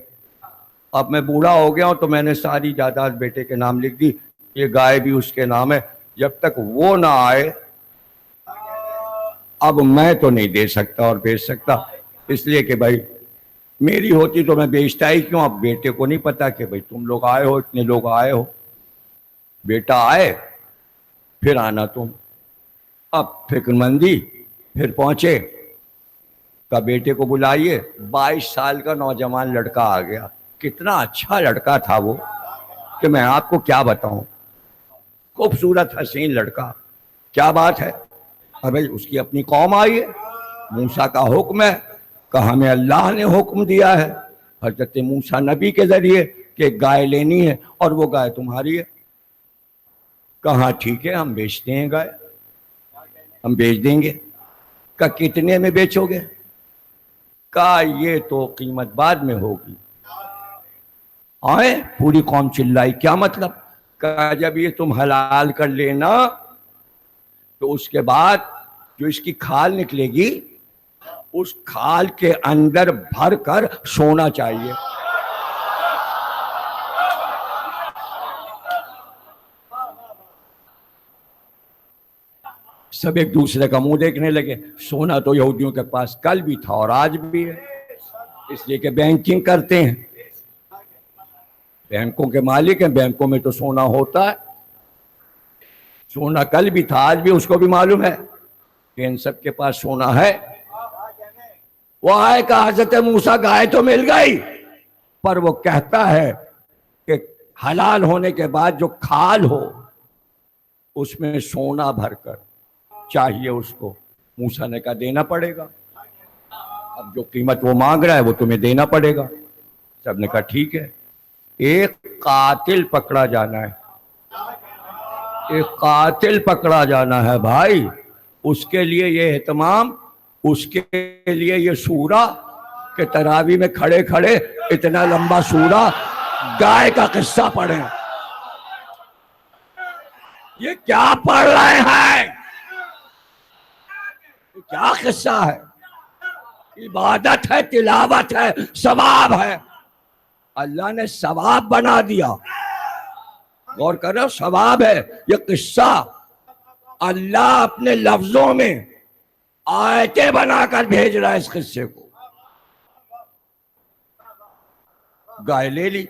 اب میں بوڑھا ہو گیا ہوں تو میں نے ساری جائیداد بیٹے کے نام لکھ دی، یہ گائے بھی اس کے نام ہے. جب تک وہ نہ آئے اب میں تو نہیں دے سکتا اور بیچ سکتا، اس لیے کہ بھائی میری ہوتی تو میں بیچتا ہی کیوں. اب بیٹے کو نہیں پتا کہ بھائی تم لوگ آئے ہو، اتنے لوگ آئے ہو. بیٹا آئے پھر آنا تم. اب فکر مندی، پھر پہنچے. کا بیٹے کو بلائیے. 22 سال کا نوجوان لڑکا آ گیا. کتنا اچھا لڑکا تھا وہ کہ میں آپ کو کیا بتاؤں. خوبصورت حسین لڑکا. کیا بات ہے؟ ابھی اس کی اپنی قوم آئی ہے، موسیٰ کا حکم ہے کہ ہمیں اللہ نے حکم دیا ہے حضرت موسیٰ نبی کے ذریعے کہ گائے لینی ہے اور وہ گائے تمہاری ہے. کہا ٹھیک ہے ہم بیچتے ہیں گائے، ہم بیچ دیں گے. کہا کتنے میں بیچو گے؟ کہا یہ تو قیمت بعد میں ہوگی. آئے پوری قوم چلائی. کیا مطلب؟ کہا جب یہ تم حلال کر لینا تو اس کے بعد جو اس کی کھال نکلے گی اس کھال کے اندر بھر کر سونا چاہیے. سب ایک دوسرے کا منہ دیکھنے لگے. سونا تو یہودیوں کے پاس کل بھی تھا اور آج بھی ہے، اس لیے کہ بینکنگ کرتے ہیں، بینکوں کے مالک ہیں، بینکوں میں تو سونا ہوتا ہے. سونا کل بھی تھا آج بھی، اس کو بھی معلوم ہے کہ ان سب کے پاس سونا ہے. وہ آئے کہ حضرت موسیٰ گائے تو مل گئی، پر وہ کہتا ہے کہ حلال ہونے کے بعد جو کھال ہو اس میں سونا بھر کر چاہیے اس کو. موسیٰ نے کہا دینا پڑے گا، اب جو قیمت وہ مانگ رہا ہے وہ تمہیں دینا پڑے گا. سب نے کہا ٹھیک ہے. ایک قاتل پکڑا جانا ہے، ایک قاتل پکڑا جانا ہے بھائی. اس کے لیے یہ اہتمام، اس کے لیے یہ سورہ کہ تراویح میں کھڑے کھڑے اتنا لمبا سورہ گائے کا قصہ پڑھیں. یہ کیا پڑھ رہے ہیں؟ یہ کیا قصہ ہے؟ عبادت ہے، تلاوت ہے، ثواب ہے. اللہ نے ثواب بنا دیا. غور کرو، ثواب ہے. یہ قصہ اللہ اپنے لفظوں میں آیتیں بنا کر بھیج رہا ہے اس قصے کو. گائے لے لی.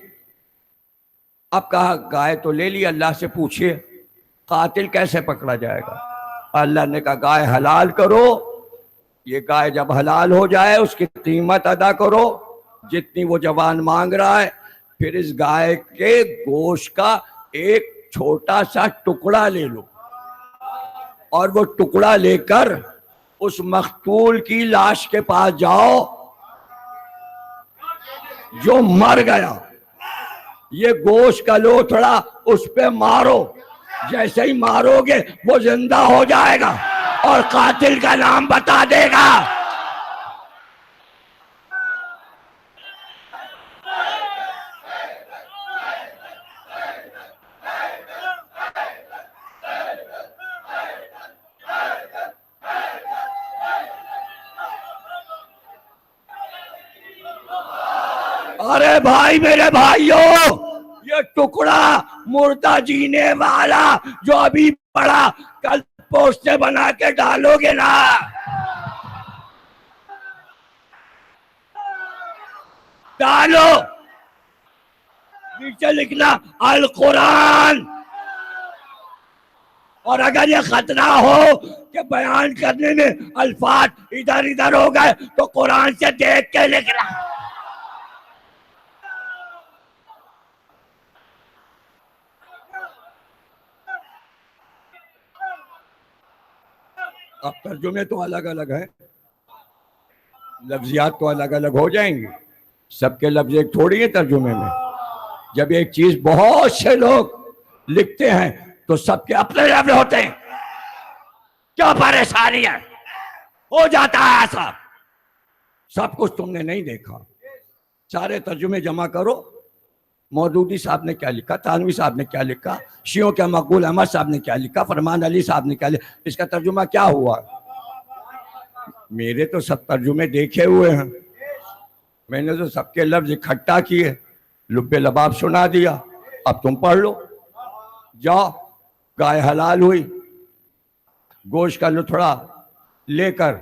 اب کہا گائے تو لے لی، اللہ سے پوچھئے قاتل کیسے پکڑا جائے گا؟ اللہ نے کہا گائے حلال کرو، یہ گائے جب حلال ہو جائے اس کی قیمت ادا کرو جتنی وہ جوان مانگ رہا ہے، پھر اس گائے کے گوشت کا ایک چھوٹا سا ٹکڑا لے لو، اور وہ ٹکڑا لے کر اس مقتول کی لاش کے پاس جاؤ جو مر گیا، یہ گوشت کا لوتھڑا اس پہ مارو، جیسے ہی مارو گے وہ زندہ ہو جائے گا اور قاتل کا نام بتا دے گا۔ ارے بھائی، میرے بھائیوں، یہ ٹکڑا مردہ جینے والا جو ابھی پڑا، کل پوسٹر بنا کے ڈالو گے نا، ڈالو، نیچے لکھنا القرآن، اور اگر یہ خطرہ ہو کہ بیان کرنے میں الفاظ ادھر ادھر ہو گئے تو قرآن سے دیکھ کے لکھنا۔ اب ترجمے تو الگ الگ ہیں، لفظیات تو الگ الگ ہو جائیں گے، سب کے لفظ ایک تھوڑی ہے ترجمے میں۔ جب ایک چیز بہت سے لوگ لکھتے ہیں تو سب کے اپنے لفظ ہوتے ہیں، کیا پریشانی ہے؟ ہو جاتا ہے ایسا، سب کچھ تم نے نہیں دیکھا، سارے ترجمے جمع کرو، مودودی صاحب نے کیا لکھا، تھانوی صاحب نے کیا لکھا، شیعوں کے مقبول احمد صاحب نے کیا لکھا، فرمان علی صاحب نے کیا لکھا، اس کا ترجمہ کیا ہوا؟ میرے تو سب ترجمے دیکھے ہوئے ہیں، میں نے تو سب کے لفظ اکٹھا کیے، لب لباب سنا دیا، اب تم پڑھ لو، جاؤ۔ گائے حلال ہوئی، گوشت کا لتھڑا لے کر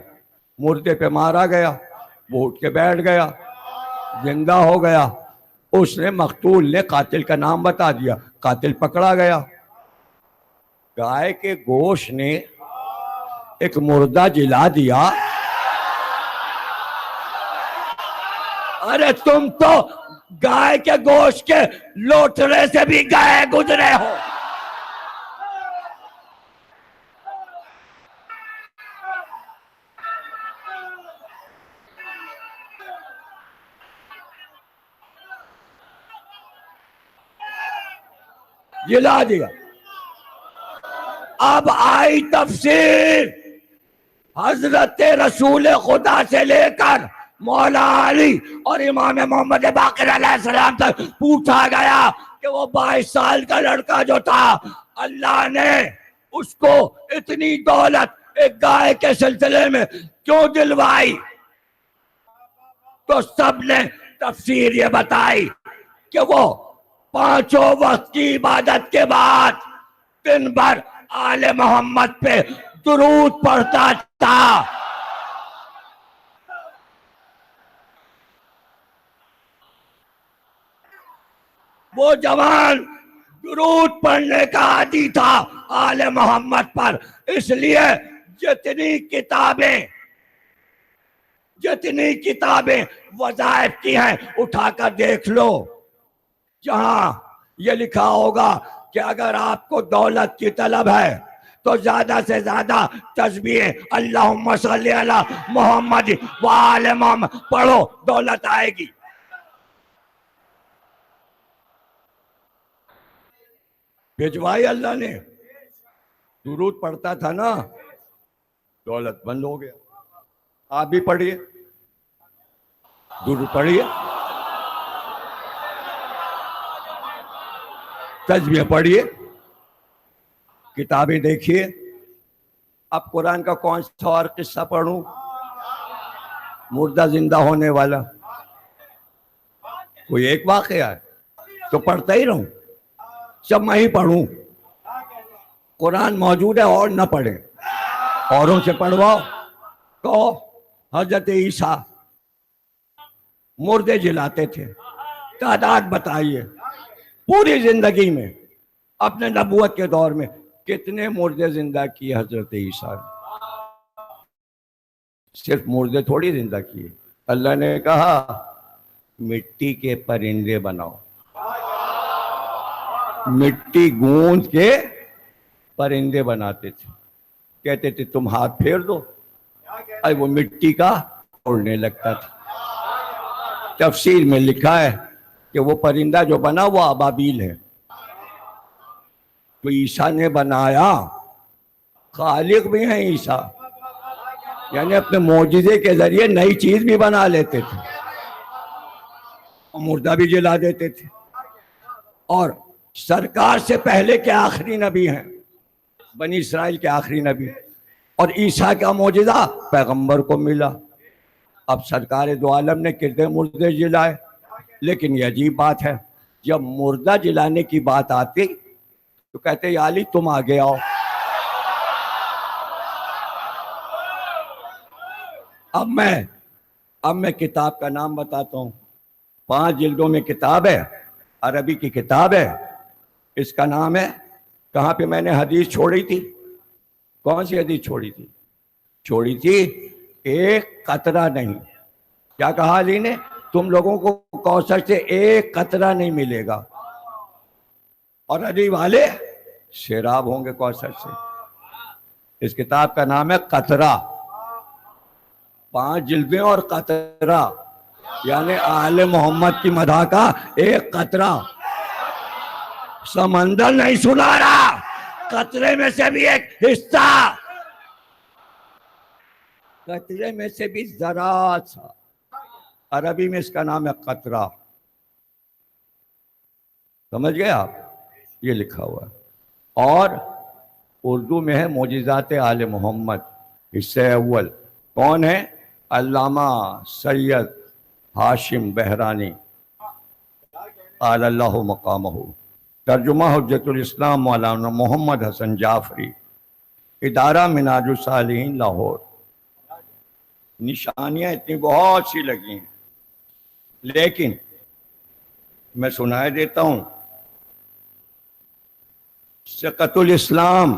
مردے پہ مارا گیا، وہ اٹھ کے بیٹھ گیا، زندہ ہو گیا، اس نے مقتول نے قاتل کا نام بتا دیا، قاتل پکڑا گیا۔ گائے کے گوشت نے ایک مردہ جلا دیا۔ ارے تم تو گائے کے گوشت کے لوتھڑے سے بھی گئے گزرے ہو۔ جلا دیا۔ اب آئی تفسیر، حضرت رسول خدا سے لے کر مولا علی اور امام محمد باقر علیہ السلام تک پوچھا گیا کہ وہ 22 سال کا لڑکا جو تھا، اللہ نے اس کو اتنی دولت ایک گائے کے سلسلے میں کیوں دلوائی؟ تو سب نے تفسیر یہ بتائی کہ وہ 5 وقت کی عبادت کے بعد دن بھر آل محمد پہ درود پڑھتا تھا۔ وہ جوان درود پڑھنے کا عادی تھا آل محمد پر، اس لیے جتنی کتابیں وظائف کی ہیں اٹھا کر دیکھ لو، جہاں یہ لکھا ہوگا کہ اگر آپ کو دولت کی طلب ہے تو زیادہ سے زیادہ تسبیح اللہم صلی علی محمد وآل محمد پڑھو، دولت آئے گی۔ بھجوائی اللہ نے، درود پڑھتا تھا نا، دولت بند ہو گیا۔ آپ بھی پڑھیے، درود پڑھیے، تسبیح پڑھیے، کتابیں دیکھیے۔ اب قرآن کا کون سا اور قصہ پڑھوں؟ مردہ زندہ ہونے والا کوئی ایک واقعہ ہے تو پڑھتا ہی رہوں، سب میں ہی پڑھوں؟ قرآن موجود ہے اور نہ پڑھیں، اوروں سے پڑھواؤ۔ کہو حضرت عیسیٰ مردے جلاتے تھے، تعداد بتائیے پوری زندگی میں، اپنے نبوت کے دور میں کتنے مردے زندہ کیے حضرت عیسیٰ نے؟ صرف مردے تھوڑی زندہ کیے. اللہ نے کہا مٹی کے پرندے بناؤ. مٹی گوند کے پرندے بناتے تھے. کہتے تھے تم ہاتھ پھیر دو، ارے وہ مٹی کا اڑنے لگتا تھا. تفسیر میں لکھا ہے کہ وہ پرندہ جو بنا وہ ابابیل ہے. تو عیسیٰ نے بنایا، خالق بھی ہیں عیسیٰ، یعنی اپنے معجزے کے ذریعے نئی چیز بھی بنا لیتے تھے، اور مردہ بھی جلا دیتے تھے. اور سرکار سے پہلے کے آخری نبی ہیں، بنی اسرائیل کے آخری نبی. اور عیسیٰ کا معجزہ پیغمبر کو ملا. اب سرکار دو عالم نے کتنے مردے جلائے. لیکن یہ عجیب بات ہے، جب مردہ جلانے کی بات آتی تو کہتے یا علی تم آگے آؤ. اب میں کتاب کا نام بتاتا ہوں. 5 جلدوں میں کتاب ہے، عربی کی کتاب ہے. اس کا نام ہے، کہاں پہ میں نے حدیث چھوڑی تھی؟ کون سی حدیث چھوڑی تھی؟ ایک قطرہ نہیں. کیا کہا علی نے؟ تم لوگوں کو کوثر سے ایک قطرہ نہیں ملے گا، اور علی والے سیراب ہوں گے کوثر سے. اس کتاب کا نام ہے قطرہ. 5 جلدیں اور قطرہ، یعنی آل محمد کی مدح کا ایک قطرہ. سمندر نہیں سنا رہا، قطرے میں سے بھی ایک حصہ، قطرے میں سے بھی ذرا سا. عربی میں اس کا نام ہے قطرہ. سمجھ گئے آپ؟ یہ لکھا ہوا ہے. اور اردو میں ہے معجزات آل محمد حصہ اول. کون ہے؟ علامہ سید ہاشم بہرانی اعلی اللہ مقامہ. ترجمہ حجت الاسلام مولانا محمد حسن جعفری. ادارہ منہاج الصالحین لاہور. نشانیاں اتنی بہت سی لگی ہیں، لیکن میں سنائے دیتا ہوں. سقط الاسلام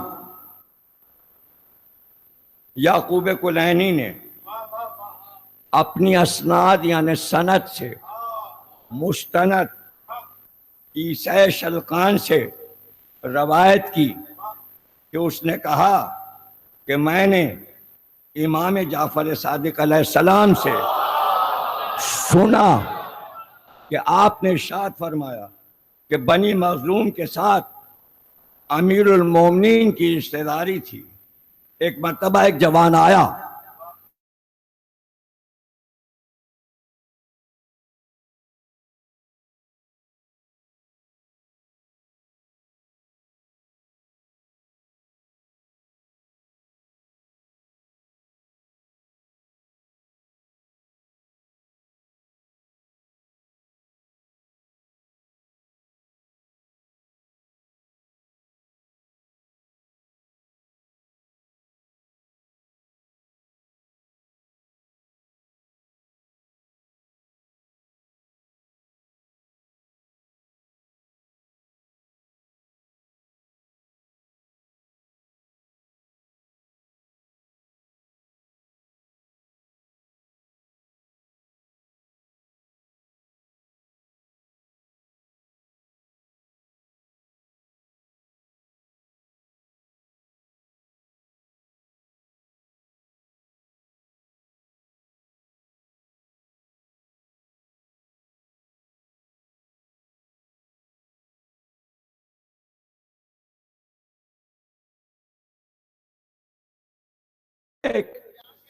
یعقوب کلینی نے اپنی اسناد یعنی سند سے مستند عیسیٰ شلقان سے روایت کی کہ اس نے کہا کہ میں نے امام جعفر صادق علیہ السلام سے سنا کہ آپ نے ارشاد فرمایا کہ بنی مخزوم کے ساتھ امیر المومنین کی رشتہ داری تھی. ایک مرتبہ ایک جوان آیا،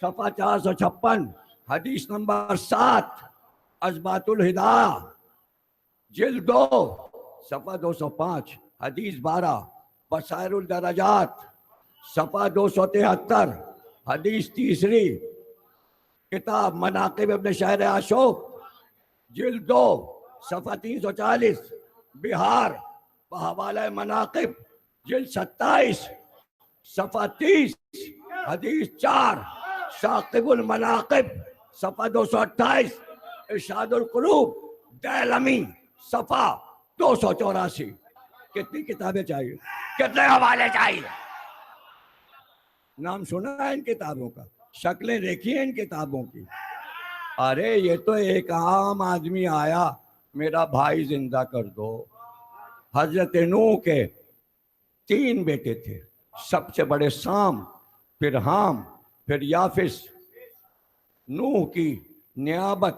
صفحہ 456، حدیث نمبر 7، اثبات الہدایہ جلد 2 صفحہ 205، حدیث 12، بصائر الدرجات صفحہ 273، حدیث 3، کتاب مناقب ابن شہر عاشوق جلد 2 صفحہ 340، بہار بحوالہ مناقب جلد 27 صفحہ 30، حدیث 4، ثاقب المناقب صفحہ 228، ارشاد القلوب دیلمی صفحہ 284. کتنی کتابیں چاہیے؟ کتنے حوالے چاہیے؟ نام سنا ہے ان کتابوں کا؟ شکلیں دیکھی ہیں ان کتابوں کی؟ ارے یہ تو ایک عام آدمی آیا، میرا بھائی زندہ کر دو۔ حضرت نوح کے 3 بیٹے تھے، سب سے بڑے سام، پھر حام، پھر یافس۔ نوح کی نیابت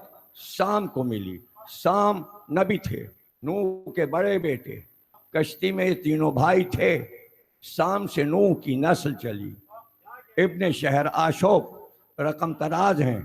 سام کو ملی۔ سام نبی تھے، نوح کے بڑے بیٹے۔ کشتی میں یہ تینوں بھائی تھے۔ سام سے نوح کی نسل چلی۔ ابن شہر آشوب رقم تراز ہیں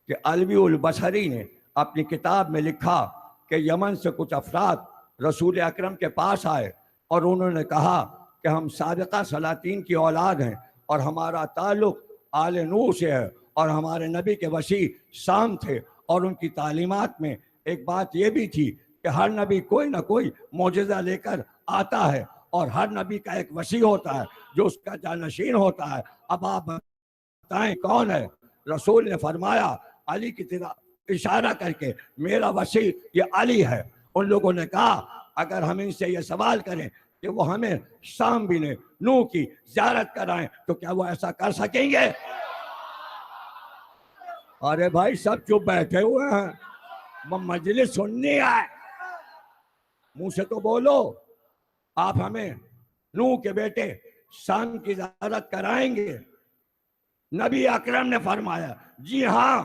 کہ علوی البصری نے اپنی کتاب میں لکھا کہ یمن سے کچھ افراد رسول اکرم کے پاس آئے اور انہوں نے کہا کہ ہم سابقہ سلاطین کی اولاد ہیں اور ہمارا تعلق آل نوح سے ہے، اور ہمارے نبی کے وسیع سام تھے، اور ان کی تعلیمات میں ایک بات یہ بھی تھی کہ ہر نبی کوئی نہ کوئی معجزہ لے کر آتا ہے، اور ہر نبی کا ایک وسیع ہوتا ہے جو اس کا جانشین ہوتا ہے۔ اب آپ بتائیں کون ہے؟ رسول نے فرمایا علی کی طرف اشارہ کر کے، میرا وسیع یہ علی ہے۔ ان لوگوں نے کہا اگر ہم ان سے یہ سوال کریں کہ وہ ہمیں سام بن نوح کی زیارت کرائیں تو کیا وہ ایسا کر سکیں گے؟ ارے بھائی سب چپ بیٹھے ہوئے ہیں، مجلس سننی ہے، منہ سے تو بولو۔ آپ ہمیں نوح کے بیٹے سام کی زیارت کرائیں گے؟ نبی اکرم نے فرمایا جی ہاں،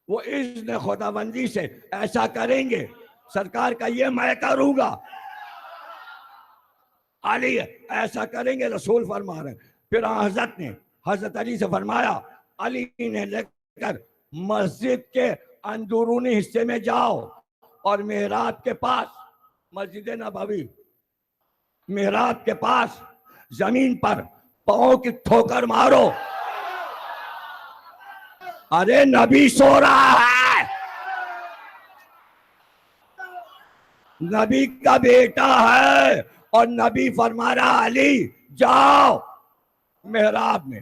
وہ اذن خداوندی سے ایسا کریں گے۔ سرکار کا یہ میں کروں گا، علی ایسا کریں گے، رسول فرما رہے ہیں۔ پھر حضرت نے حضرت علی سے فرمایا علی نے لے کر مسجد کے اندرونی حصے میں جاؤ اور محراب کے پاس، مسجد نبوی محراب کے پاس زمین پر پاؤں کی ٹھوکر مارو۔ ارے نبی سو رہا ہے، نبی کا بیٹا ہے، اور نبی فرما رہا علی جاؤ محراب میں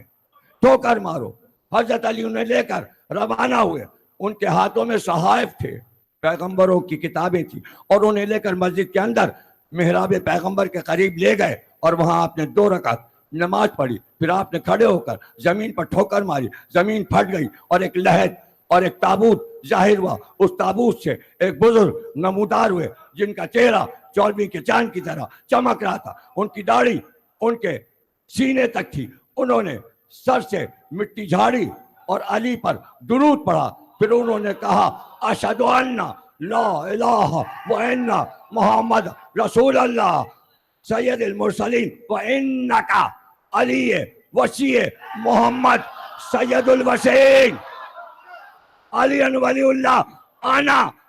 ٹھوکر مارو۔ حضرت علی انہیں لے کر روانہ ہوئے۔ ان کے ہاتھوں میں صحائف تھے، پیغمبروں کی کتابیں تھیں، اور انہیں لے کر مسجد کے اندر محراب پیغمبر کے قریب لے گئے، اور وہاں آپ نے 2 رکعت نماز پڑھی۔ پھر آپ نے کھڑے ہو کر زمین پر ٹھوکر ماری، زمین پھٹ گئی، اور ایک لہد اور ایک تابوت ظاہر ہوا۔ اس تابوت سے ایک بزرگ نمودار ہوئے جن کا چہرہ 14ویں کے چاند کی طرح چمک رہا تھا۔ ان کی داڑھی ان کے سینے تک تھی۔ انہوں نے سر سے مٹی جھاڑی اور علی پر درود پڑھا۔ پھر انہوں نے کہا اشہد ان لا الہ وان محمد رسول اللہ سید المرسلین وانک علی وسیع محمد سید الوسیع علی ولی اللہ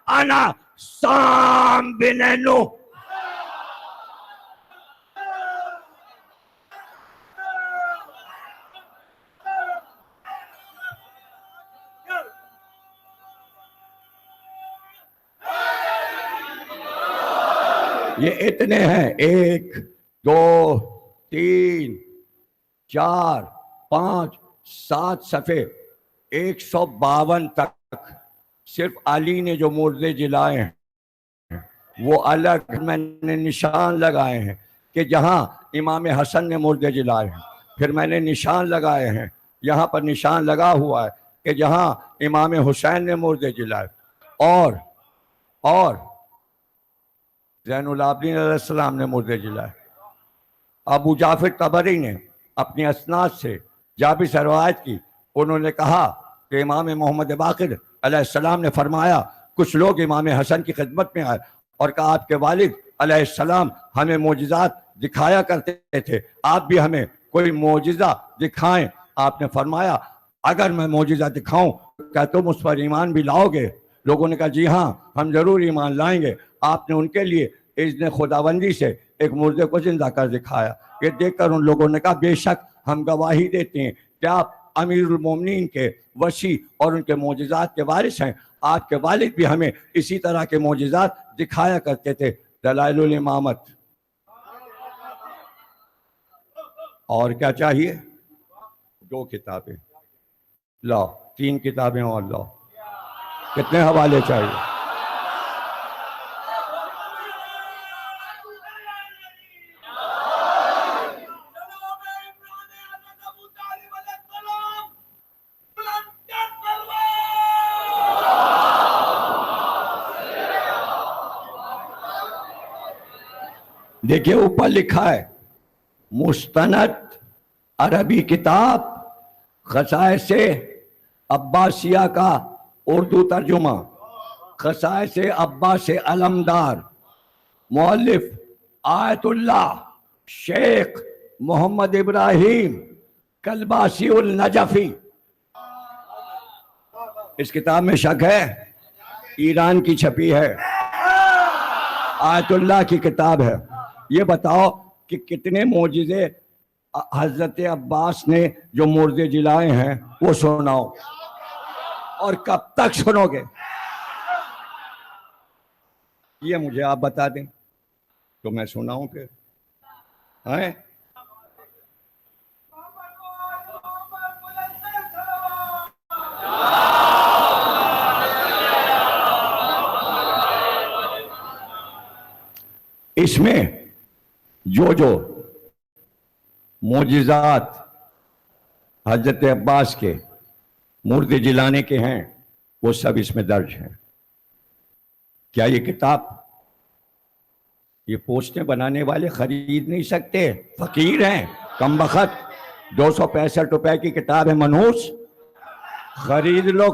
انا سام بن نوح۔ یہ اتنے ہیں، 1 2 3 4 5 7 صفحے، 152 تک صرف علی نے جو مردے جلائے ہیں وہ الگ میں نے نشان لگائے ہیں کہ جہاں امام حسن نے مردے جلائے ہیں، پھر میں نے نشان لگائے ہیں، یہاں پر نشان لگا ہوا ہے کہ جہاں امام حسین نے مردے جلائے، اور زین العابدین علیہ السلام نے مردے جلائے۔ ابو جعفر طبری نے اپنی اسناد سے جابر سے روایت کی، انہوں نے کہا کہ امام محمد باقر علیہ السلام نے فرمایا کچھ لوگ امام حسن کی خدمت میں آئے اور کہا آپ کے والد علیہ السلام ہمیں معجزات دکھایا کرتے تھے، آپ بھی ہمیں کوئی معجزہ دکھائیں۔ آپ نے فرمایا اگر میں معجزہ دکھاؤں کیا تم اس پر ایمان بھی لاؤ گے؟ لوگوں نے کہا جی ہاں ہم ضرور ایمان لائیں گے۔ آپ نے ان کے لیے اذن خداوندی سے ایک مردے کو زندہ کر دکھایا۔ یہ دیکھ کر ان لوگوں نے کہا بے شک ہم گواہی دیتے ہیں کہ آپ امیر المومنین کے وسیع اور ان کے معجزات کے وارث ہیں۔ آپ کے والد بھی ہمیں اسی طرح کے معجزات دکھایا کرتے تھے۔ دلائل الامامت۔ اور کیا چاہیے؟ 2 کتابیں لاؤ، 3 کتابیں اور لاؤ۔ کتنے حوالے چاہیے؟ دیکھیے اوپر لکھا ہے مستند عربی کتاب خصائص عباسیہ کا اردو ترجمہ، خصائص عباس علمدار، مؤلف آیت اللہ شیخ محمد ابراہیم کلباسی النجفی۔ اس کتاب میں شک ہے؟ ایران کی چھپی ہے، آیت اللہ کی کتاب ہے۔ یہ بتاؤ کہ کتنے معجزے حضرت عباس نے جو مردے جلائے ہیں وہ سناؤ، اور کب تک سنو گے؟ یہ مجھے آپ بتا دیں تو میں سناؤں پھر۔ اس میں جو معجزات حضرت عباس کے مردے جلانے کے ہیں وہ سب اس میں درج ہیں۔ کیا یہ کتاب یہ پوسٹیں بنانے والے خرید نہیں سکتے؟ فقیر ہیں، کم بخت، 265 روپے کی کتاب ہے منحوس، خرید لو،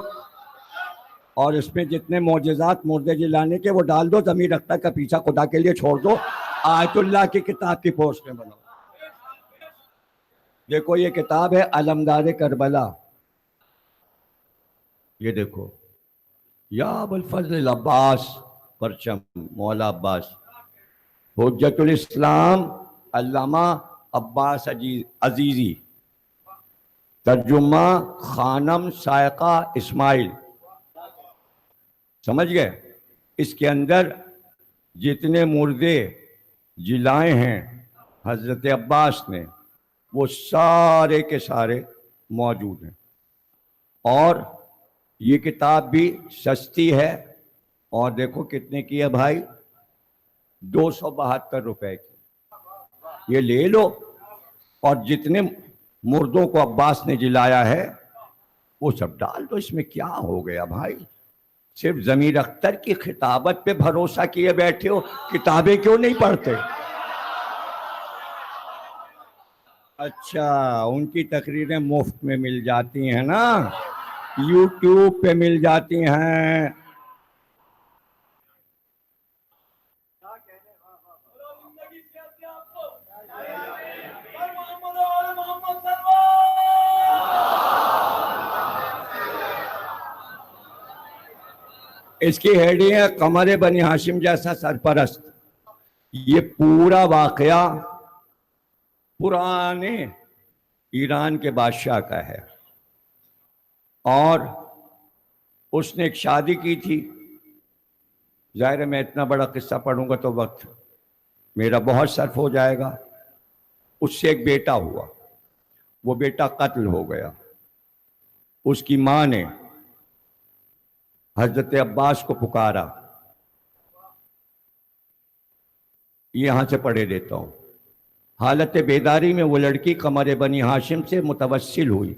اور اس میں جتنے معجزات مردے جلانے کے وہ ڈال دو، ضمیر اختر کا پیچھا خدا کے لیے چھوڑ دو، آیت اللہ کی کتاب کی پوسٹیں بناؤ۔ دیکھو یہ کتاب ہے علمدار کربلا، یہ دیکھو، یا ابو الفضل عباس، پرچم مولا عباس، حجت الاسلام علامہ عباس عزیزی، ترجمہ خانم سائقہ اسماعیل۔ سمجھ گئے؟ اس کے اندر جتنے مردے جلائے ہیں حضرت عباس نے وہ سارے کے سارے موجود ہیں، اور یہ کتاب بھی سستی ہے، اور دیکھو کتنے کی ہے بھائی، 272 روپے کی۔ یہ لے لو، اور جتنے مردوں کو عباس نے جلایا ہے وہ سب ڈال دو اس میں۔ کیا ہو گیا بھائی؟ صرف ضمیر اختر کی خطابت پہ بھروسہ کیے بیٹھے ہو، کتابیں کیوں نہیں پڑھتے؟ اچھا، ان کی تقریریں مفت میں مل جاتی ہیں نا، یوٹیوب پہ مل جاتی ہیں۔ اس کی ہیڈنگ ہے قمر بنی ہاشم جیسا سرپرست۔ یہ پورا واقعہ پرانے ایران کے بادشاہ کا ہے، اور اس نے ایک شادی کی تھی۔ ظاہر ہے میں اتنا بڑا قصہ پڑھوں گا تو وقت میرا بہت صرف ہو جائے گا۔ اس سے ایک بیٹا ہوا، وہ بیٹا قتل ہو گیا۔ اس کی ماں نے حضرت عباس کو پکارا، یہاں سے پڑھے دیتا ہوں۔ حالت بیداری میں وہ لڑکی قمر بنی ہاشم سے متوسل ہوئی،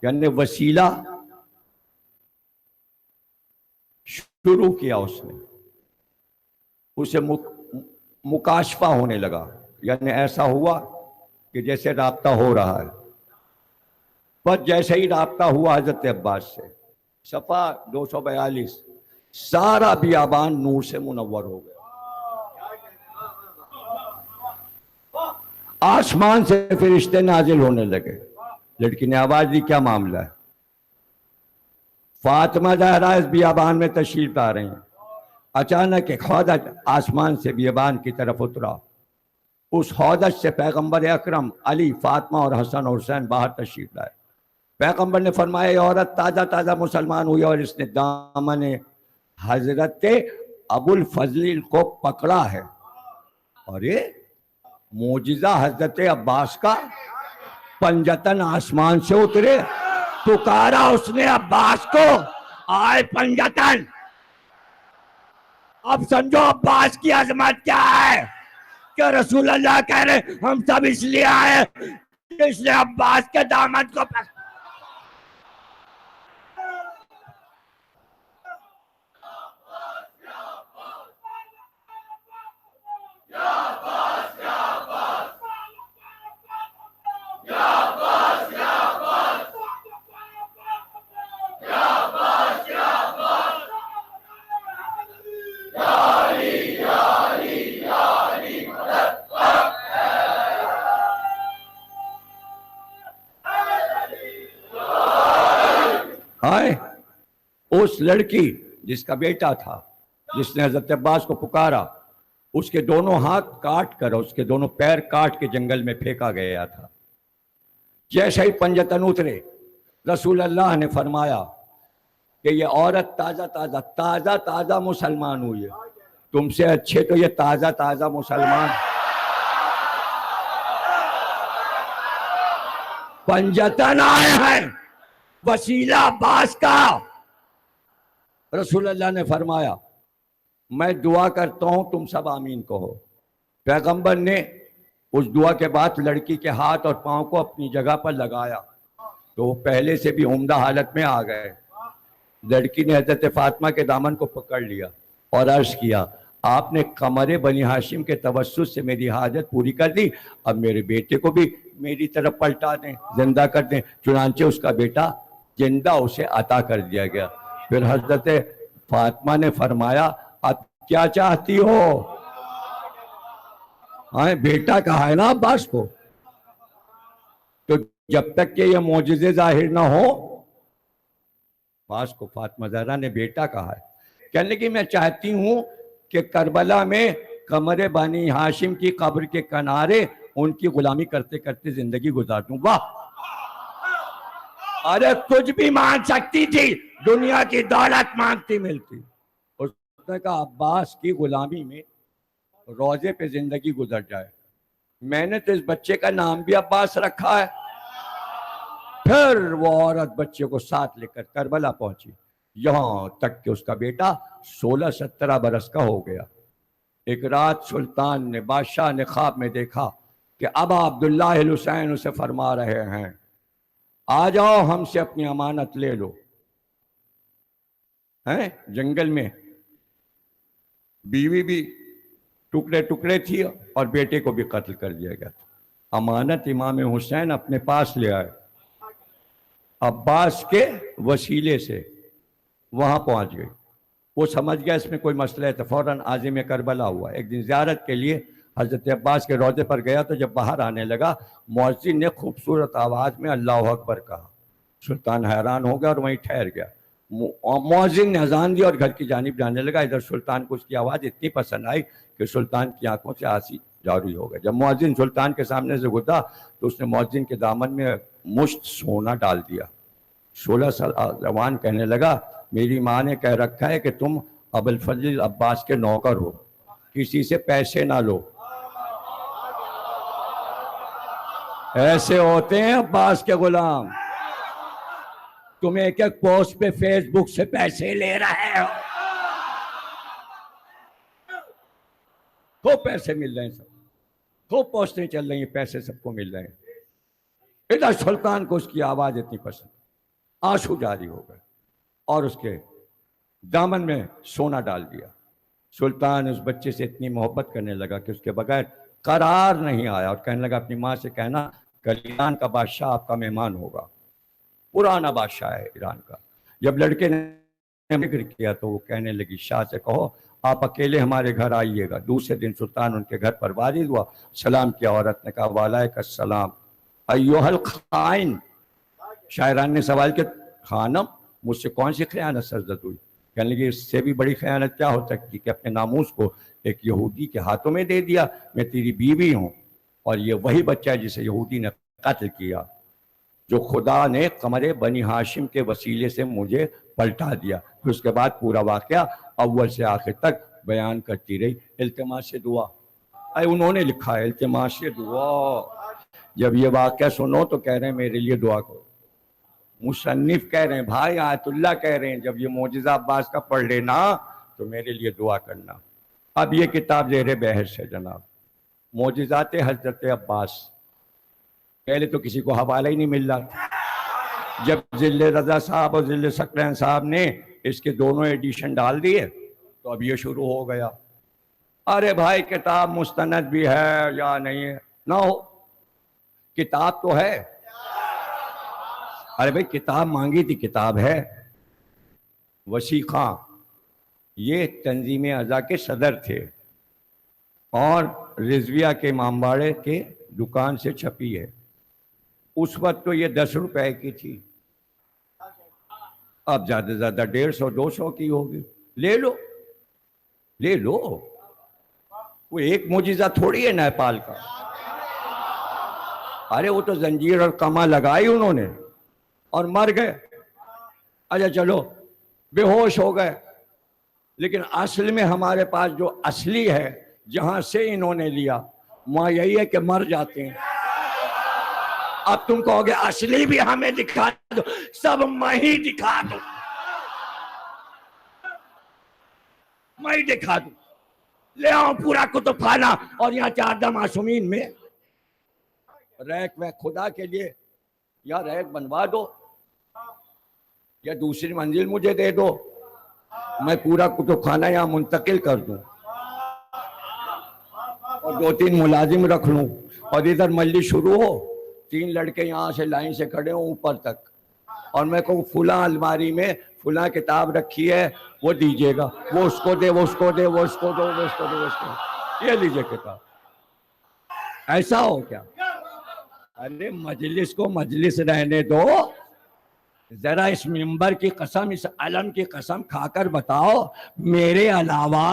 یعنی وسیلہ شروع کیا اس نے، اسے مکاشفہ ہونے لگا، یعنی ایسا ہوا کہ جیسے رابطہ ہو رہا ہے۔ بس جیسے ہی رابطہ ہوا حضرت عباس سے، صفحہ 242، سارا بیابان نور سے منور ہو گیا۔ آسمان سے فرشتے نازل ہونے لگے۔ لڑکی نے آواز دی، کیا معاملہ ہے؟ فاطمہ زہرا اس بیابان میں تشریف لا رہی ہیں۔ اچانک ایک ہودج آسمان سے بیابان کی طرف اترا۔ اس ہودج سے پیغمبر اکرم، علی، فاطمہ اور حسن اور حسین باہر تشریف لائے۔ پیغمبر نے فرمایا، یہ عورت تازہ تازہ مسلمان ہوئی اور اس نے دامن حضرت ابو الفضل کو پکڑا ہے۔ اور یہ معجزہ حضرت عباس کا، پنجتن آسمان سے اترے، پکارا اس نے عباس کو، آئے پنجتن۔ اب سمجھو عباس کی عظمت کیا ہے، کہ رسول اللہ کہہ رہے ہم سب اس لیے آئے کہ اس نے عباس کے دامن کو پکڑا۔ آئے اس لڑکی جس کا بیٹا تھا، جس نے حضرت عباس کو پکارا، اس کے دونوں ہاتھ کاٹ کر، اس کے دونوں پیر کاٹ کے جنگل میں پھینکا گیا تھا۔ جیسے ہی پنجتن اترے، رسول اللہ نے فرمایا کہ یہ عورت تازہ تازہ مسلمان ہوئی ہے، تم سے اچھے تو یہ تازہ تازہ مسلمان پنجتن آئے ہیں، وسیلہ عباس کا۔ رسول اللہ نے فرمایا میں دعا کرتا ہوں تم سب آمین کہو۔ پیغمبر نے اس دعا کے بعد لڑکی کے ہاتھ اور پاؤں کو اپنی جگہ پر لگایا تو وہ پہلے سے بھی عمدہ حالت میں آ گئے۔ لڑکی نے حضرت فاطمہ کے دامن کو پکڑ لیا اور عرض کیا آپ نے قمر بنی ہاشم کے توسط سے میری حاجت پوری کر دی، اب میرے بیٹے کو بھی میری طرف پلٹا دیں، زندہ کر دیں۔ چنانچہ اس کا بیٹا زندہ اسے عطا کر دیا گیا۔ پھر حضرت فاطمہ نے فرمایا اب کیا چاہتی ہو؟ بیٹا کہا ہے نا عباس کو، تو جب تک کہ یہ معجزے ظاہر نہ ہو، عباس کو فاطمہ زہرا نے بیٹا کہا ہے، کہنے لگی میں چاہتی ہوں کہ کربلا میں قمر بنی ہاشم کی قبر کے کنارے ان کی غلامی کرتے کرتے زندگی گزار دوں۔ واہ! ارے کچھ بھی مانگ سکتی تھی، دنیا کی دولت مانگتی ملتی۔ اس نے کہا عباس کی غلامی میں روزے پہ زندگی گزر جائے، میں نے تو اس بچے کا نام بھی عباس رکھا ہے۔ پھر وہ عورت بچے کو ساتھ لے کر کربلا پہنچی، یہاں تک کہ اس کا بیٹا 16-17 برس کا ہو گیا۔ ایک رات سلطان نے، بادشاہ نے خواب میں دیکھا کہ ابا عبداللہ الحسین اسے فرما رہے ہیں آ جاؤ ہم سے اپنی امانت لے لو۔ جنگل میں بیوی بھی ٹکڑے ٹکڑے تھی اور بیٹے کو بھی قتل کر دیا گیا تھا۔ امانت امام حسین اپنے پاس لے آئے، عباس کے وسیلے سے وہاں پہنچ گئی۔ وہ سمجھ گیا اس میں کوئی مسئلہ ہے تو فوراً عازم کربلا ہوا۔ ایک دن زیارت کے لیے حضرت عباس کے روضے پر گیا تو جب باہر آنے لگا، مؤذن نے خوبصورت آواز میں اللہ اکبر کہا۔ سلطان حیران ہو گیا اور وہیں ٹھہر گیا۔ مؤذن نے اذان دی اور گھر کی جانب جانے لگا۔ ادھر سلطان کو اس کی آواز اتنی پسند آئی کہ سلطان کی آنکھوں سے آنسو جاری ہو گئے۔ جب مؤذن سلطان کے سامنے سے گزرا تو اس نے مؤذن کے دامن میں مشت سونا ڈال دیا۔ 16 سال جوان کہنے لگا میری ماں نے کہہ رکھا ہے کہ تم ابوالفضل عباس کے نوکر ہو، کسی سے پیسے نہ لو۔ ایسے ہوتے ہیں عباس کے غلام، تم ایک ایک پوسٹ پہ فیس بک سے پیسے لے رہے ہو، خوب پیسے مل رہے ہیں، سب خوب پوسٹیں چل رہی ہیں، پیسے سب کو مل رہے ہیں۔ ادھر سلطان کو اس کی آواز اتنی پسند، آنسو جاری ہو گئے اور اس کے دامن میں سونا ڈال دیا۔ سلطان اس بچے سے اتنی محبت کرنے لگا کہ اس کے بغیر قرار نہیں آیا اور کہنے لگا اپنی ماں سے کہنا کہ ایران کا بادشاہ آپ کا مہمان ہوگا، پرانا بادشاہ ہے ایران کا۔ جب لڑکے نے ذکر کیا تو وہ کہنے لگی شاہ سے کہو آپ اکیلے ہمارے گھر آئیے گا۔ دوسرے دن سلطان ان کے گھر پر وارد ہوا، سلام کیا۔ عورت نے کہا وعلیکم السلام ایھا الخائن۔ شاعران نے سوال کیا خانم مجھ سے کون سی خیانت سرزد ہوئی؟ کہنے لگے اس سے بھی بڑی خیانت کیا ہو سکتی کہ اپنے ناموس کو ایک یہودی کے ہاتھوں میں دے دیا۔ میں تیری بیوی ہوں اور یہ وہی بچہ ہے جسے یہودی نے قتل کیا، جو خدا نے قمر بنی ہاشم کے وسیلے سے مجھے پلٹا دیا۔ پھر اس کے بعد پورا واقعہ اول سے آخر تک بیان کرتی رہی۔ التماس دعا، انہوں نے لکھا ہے التماس دعا۔ جب یہ واقعہ سنو تو کہہ رہے ہیں میرے لیے دعا کرو۔ مصنف کہہ رہے ہیں، بھائی آیت اللہ کہہ رہے ہیں جب یہ معجزہ عباس کا پڑھ لینا تو میرے لیے دعا کرنا۔ اب یہ کتاب زیر بحث ہے جناب، معجزات حضرت عباس۔ پہلے تو کسی کو حوالہ ہی نہیں مل رہا، جب ذل رضا صاحب اور ذل ثقلین صاحب نے اس کے دونوں ایڈیشن ڈال دیے تو اب یہ شروع ہو گیا۔ ارے بھائی کتاب مستند بھی ہے یا نہیں ہے؟ نہ ہو، کتاب تو ہے۔ ارے بھائی کتاب مانگی تھی، کتاب ہے۔ وسیع خان یہ تنظیم اعضاء کے صدر تھے اور رضویہ کے امامباڑے کے دکان سے چھپی ہے۔ اس وقت تو یہ 10 روپے کی تھی، اب زیادہ سے زیادہ 150 200 کی ہوگی، لے لو لے لو، وہ ایک معجزہ تھوڑی ہے نیپال کا. ارے وہ تو زنجیر اور کما لگائی انہوں نے اور مر گئے. اچھا چلو بے ہوش ہو گئے، لیکن اصل میں ہمارے پاس جو اصلی ہے جہاں سے انہوں نے لیا وہاں یہی ہے کہ مر جاتے ہیں. اب تم کہو گے اصلی بھی ہمیں دکھا دو، سب میں ہی دکھا دوں، میں ہی دکھا دوں. لے آؤ پورا کتب خانہ اور یہاں 14 معصومین میں ریک ویک خدا کے لیے یا ریک بنوا دو یا دوسری منزل مجھے دے دو، میں پورا کتب خانہ یہاں منتقل کر دوں اور 2-3 ملازم رکھ لوں، اور ادھر مجلس شروع ہو، 3 لڑکے یہاں سے لائن سے کھڑے ہوں اوپر تک، اور میں کہوں فلاں الماری میں فلاں کتاب رکھی ہے وہ دیجیے گا، وہ اس کو دے، وہ اس کو دے، وہ اس کو دو، وہ اس کو دے، وہ اس کو دے، یہ لیجیے کتاب. ایسا ہو کیا؟ ارے مجلس کو مجلس رہنے دو. ذرا اس منبر کی قسم، اس علم کی قسم کھا کر بتاؤ، میرے علاوہ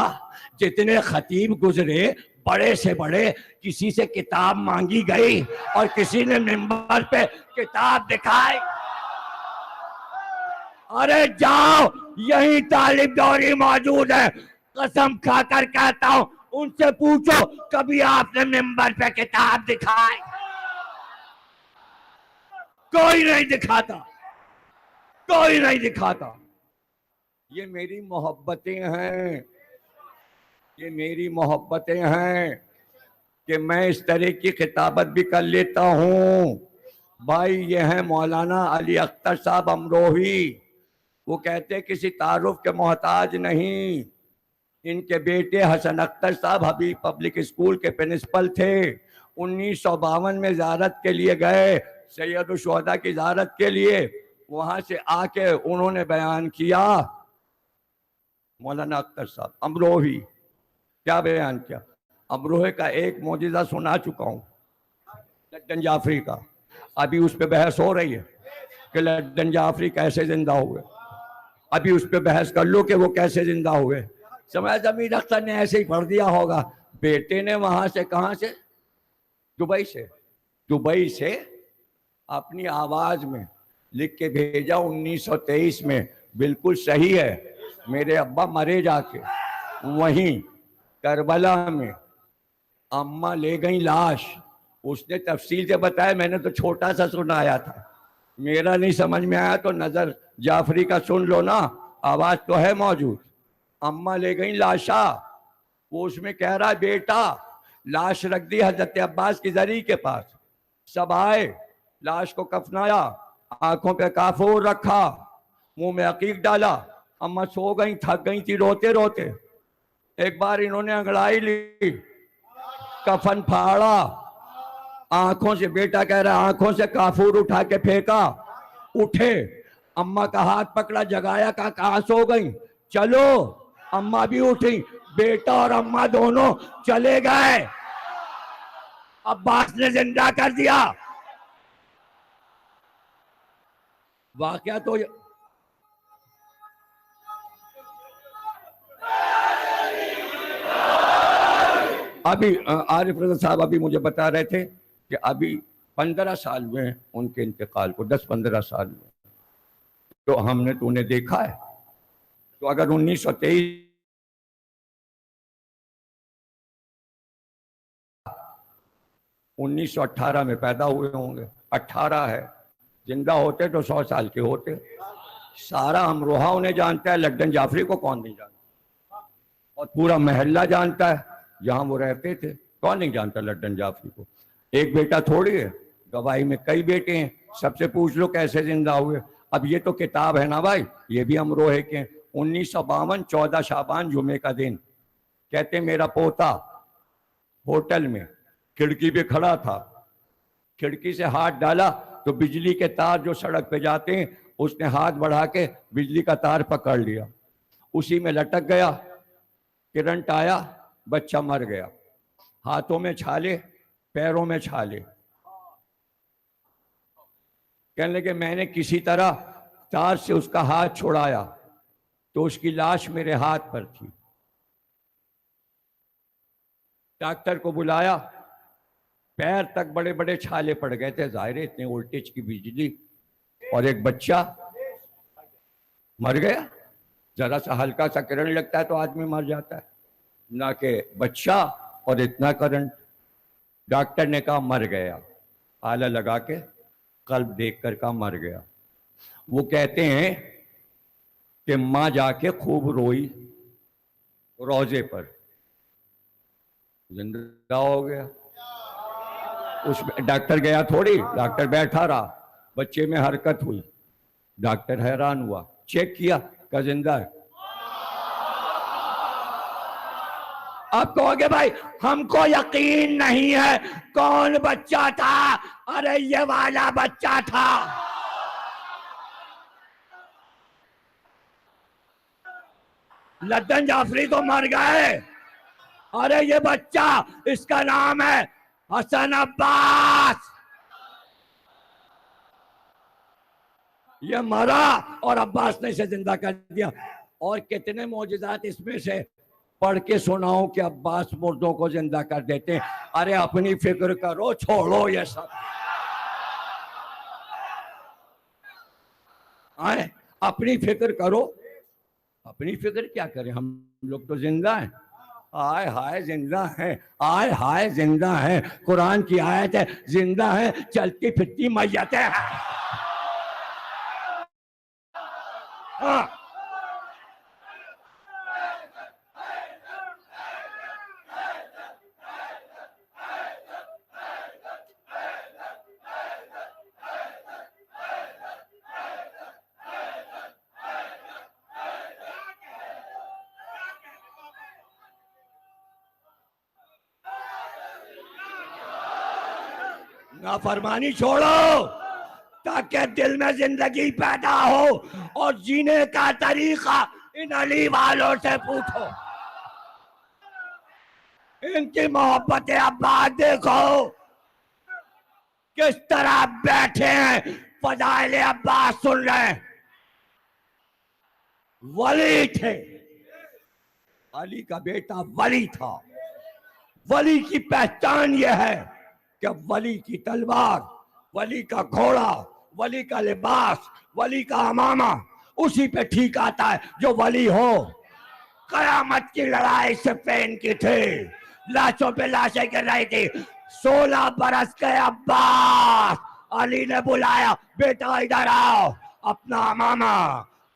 جتنے خطیب گزرے بڑے سے بڑے، کسی سے کتاب مانگی گئی اور کسی نے منبر پہ کتاب دکھائی؟ ارے جاؤ، یہی طالب دوری موجود ہے، قسم کھا کر کہتا ہوں ان سے پوچھو کبھی آپ نے منبر پہ کتاب دکھائی؟ کوئی نہیں دکھاتا، کوئی نہیں دکھاتا. یہ میری محبتیں ہیں، یہ میری محبتیں ہیں کہ میں اس طرح کی خطابت بھی کر لیتا ہوں. بھائی یہ ہیں مولانا علی اختر صاحب امروہی، وہ کہتے کسی تعارف کے محتاج نہیں. ان کے بیٹے حسن اختر صاحب حبیب پبلک اسکول کے پرنسپل تھے. 1952 میں زیارت کے لیے گئے، سید الشہداء کی زیارت کے لیے، وہاں سے آ کے انہوں نے بیان کیا، مولانا اختر صاحب امروہی کیا بیان کیا. امروہے کا ایک معجزہ سنا چکا ہوں، لڈن جعفری کا. ابھی اس پہ بحث ہو رہی ہے کہ لڈن جعفری کیسے زندہ ہوئے، ابھی اس پہ بحث کر لو کہ وہ کیسے زندہ ہوئے. سمجھ امیر اختر نے ایسے ہی پڑھ دیا ہوگا، بیٹے نے وہاں سے، کہاں سے، دبئی سے اپنی آواز میں لکھ کے بھیجا 1923 میں. بالکل صحیح ہے، میرے ابا مرے جا کے وہیں کربلا میں، اماں لے گئیں لاش، اس نے تفصیل سے بتایا، میں نے تو چھوٹا سا سنایا تھا، میرا نہیں سمجھ میں آیا تو نظر جعفری کا سن لو نا، آواز تو ہے موجود. اماں لے گئیں لاشا، وہ اس میں کہہ رہا بیٹا، لاش رکھ دی حضرت عباس کی زری کے پاس، سب آئے، لاش کو کفنایا، آنکھوں پہ کافور رکھا، منہ میں عقیق ڈالا، اماں سو گئیں، تھک گئی تھی روتے روتے. ایک بار انہوں نے انگڑائی لی، کفن پھاڑا، آنکھوں سے، بیٹا کہہ رہا آنکھوں سے کافور اٹھا کے پھینکا، اٹھے، اماں کا ہاتھ پکڑا، جگایا، کہاں سو گئیں، چلو. اماں بھی اٹھی، بیٹا اور اماں دونوں چلے گئے، عباس نے زندہ کر دیا. واقعہ تو ابھی عارف رضا صاحب ابھی مجھے بتا رہے تھے کہ ابھی 15 سال ہوئے ہیں ان کے انتقال کو، 10-15 سال ہوئے. تو ہم نے تو انہیں دیکھا ہے، تو اگر 1923 1918 میں پیدا ہوئے ہوں گے، 18 ہے، زندہ ہوتے تو 100 سال کے ہوتے. سارا امروہہ انہیں جانتا ہے، لڈن جعفری کو کون نہیں جانتا، اور پورا محلہ جانتا ہے جہاں وہ رہتے تھے. کون نہیں جانتا لڈن جعفری کو؟ ایک بیٹا تھوڑی ہے، گواہی میں کئی بیٹے ہیں، سب سے پوچھ لو کیسے زندہ ہوئے. اب یہ تو کتاب ہے نا بھائی، یہ بھی امروہے کے. 1952 14 شعبان جمعے کا دن، کہتے میرا پوتا ہوٹل میں کھڑکی پہ کھڑا تھا، کھڑکی سے ہاتھ ڈالا تو بجلی کے تار جو سڑک پہ جاتے ہیں، اس نے ہاتھ بڑھا کے بجلی کا تار پکڑ لیا، اسی میں لٹک گیا، کرنٹ آیا، بچہ مر گیا. ہاتھوں میں چھالے، پیروں میں چھالے. کہنے لگے میں نے کسی طرح تار سے اس کا ہاتھ چھڑایا تو اس کی لاش میرے ہاتھ پر تھی. ڈاکٹر کو بلایا, پیر تک بڑے بڑے چھالے پڑ گئے تھے, ظاہر ہے اتنے وولٹیج کی بجلی, اور ایک بچہ مر گیا. ذرا سا ہلکا سا کرنٹ لگتا ہے تو آدمی مر جاتا ہے, نہ کہ بچہ اور اتنا کرنٹ. ڈاکٹر نے کہا مر گیا, آلہ لگا کے قلب دیکھ کر کہا مر گیا. وہ کہتے ہیں کہ ماں جا کے خوب روئی روضے پر, زندہ ہو گیا. اس ڈاکٹر گیا تھوڑی, ڈاکٹر بیٹھا رہا, بچے میں حرکت ہوئی, ڈاکٹر حیران ہوا, چیک کیا کہ زندہ ہے. آپ کہو گے بھائی ہم کو یقین نہیں ہے, کون بچہ تھا؟ ارے یہ والا بچہ تھا. لدن جعفری تو مر گئے, ارے یہ بچہ, اس کا نام ہے حسن عباس, یہ مرا اور عباس نے اسے زندہ کر دیا. اور کتنے معجزات اس میں سے پڑھ کے سناؤں کہ عباس مردوں کو زندہ کر دیتے. ارے اپنی فکر کرو, چھوڑو یہ سب. اپنی فکر کرو. اپنی فکر کیا کریں, ہم لوگ تو زندہ ہیں. آئے ہائے زندہ ہیں, آئے ہائے زندہ ہیں. قرآن کی آیت ہے, زندہ ہیں چلتی پھرتی میتیں ہیں. نافرمانی چھوڑو تاکہ دل میں زندگی پیدا ہو, اور جینے کا طریقہ ان علی والوں سے پوچھو. ان کی محبت عباس دیکھو کس طرح بیٹھے ہیں, فضائل عباس سن رہے ہیں. ولی تھے, علی کا بیٹا ولی تھا. ولی کی پہچان یہ ہے کہ ولی کی تلوار, ولی کا گھوڑا, ولی کا لباس, ولی کا امامہ اسی پہ ٹھیک آتا ہے جو ولی ہو. قیامت کی لڑائی صفین کی تھی, لاشوں پہ لاشیں گر رہی تھی. 16 برس کے عباس, علی نے بلایا, بیٹا ادھر آؤ. اپنا امامہ,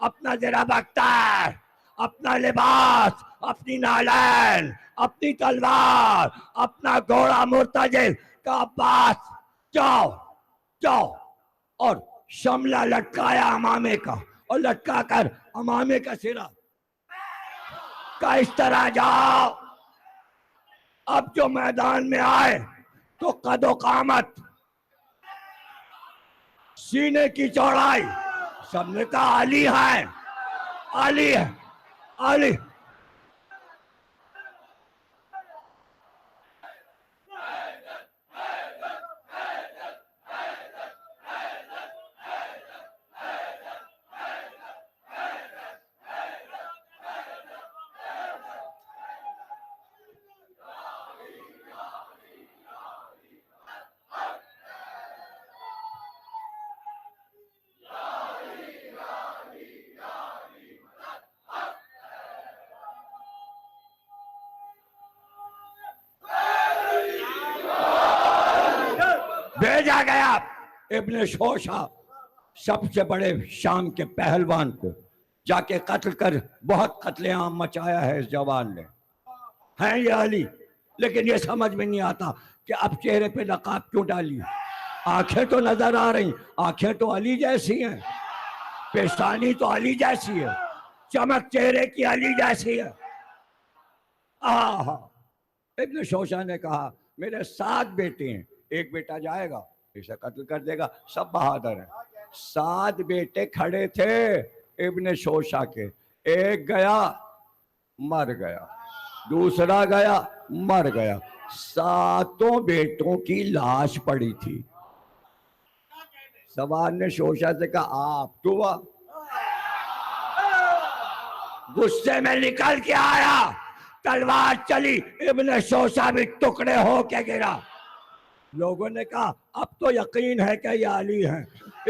اپنا زرہ بختر, اپنا لباس, اپنی نالین, اپنی تلوار, اپنا گھوڑا مرتجل کا عباس جاؤ جاؤ, اور شملہ لٹکایا امامے کا, اور لٹکا کر امامے کا سرا کا اس طرح جاؤ. اب جو میدان میں آئے تو قد و قامت, سینے کی چوڑائی, سب نے کہا علی ہے, علی ہے, علی. بھیجا گیا ابن شوشہ, سب سے بڑے شام کے پہلوان کو, جا کے قتل کر بہت قتل عام مچایا ہے اس جوان نے. ہیں یہ علی, لیکن یہ سمجھ میں نہیں آتا کہ اب چہرے پہ نقاب کیوں ڈالی. آنکھیں تو نظر آ رہی, آنکھیں تو علی جیسی ہیں, پیشانی تو علی جیسی ہے, چمک چہرے کی علی جیسی ہے. ابن شوشہ نے کہا میرے 7 بیٹے ہیں, ایک بیٹا جائے گا اسے قتل کر دے گا, سب بہادر ہیں. 7 بیٹے کھڑے تھے ابن شوشہ کے, ایک گیا مر گیا, دوسرا گیا مر گیا, 7 بیٹوں کی لاش پڑی تھی. سوار نے شوشہ سے کہا آپ تو غصے میں نکل کے آیا، تلوار چلی، ابن شوشا بھی ٹکڑے ہو کے گرا۔ لوگوں نے کہا اب تو یقین ہے کہ یہ علی ہیں،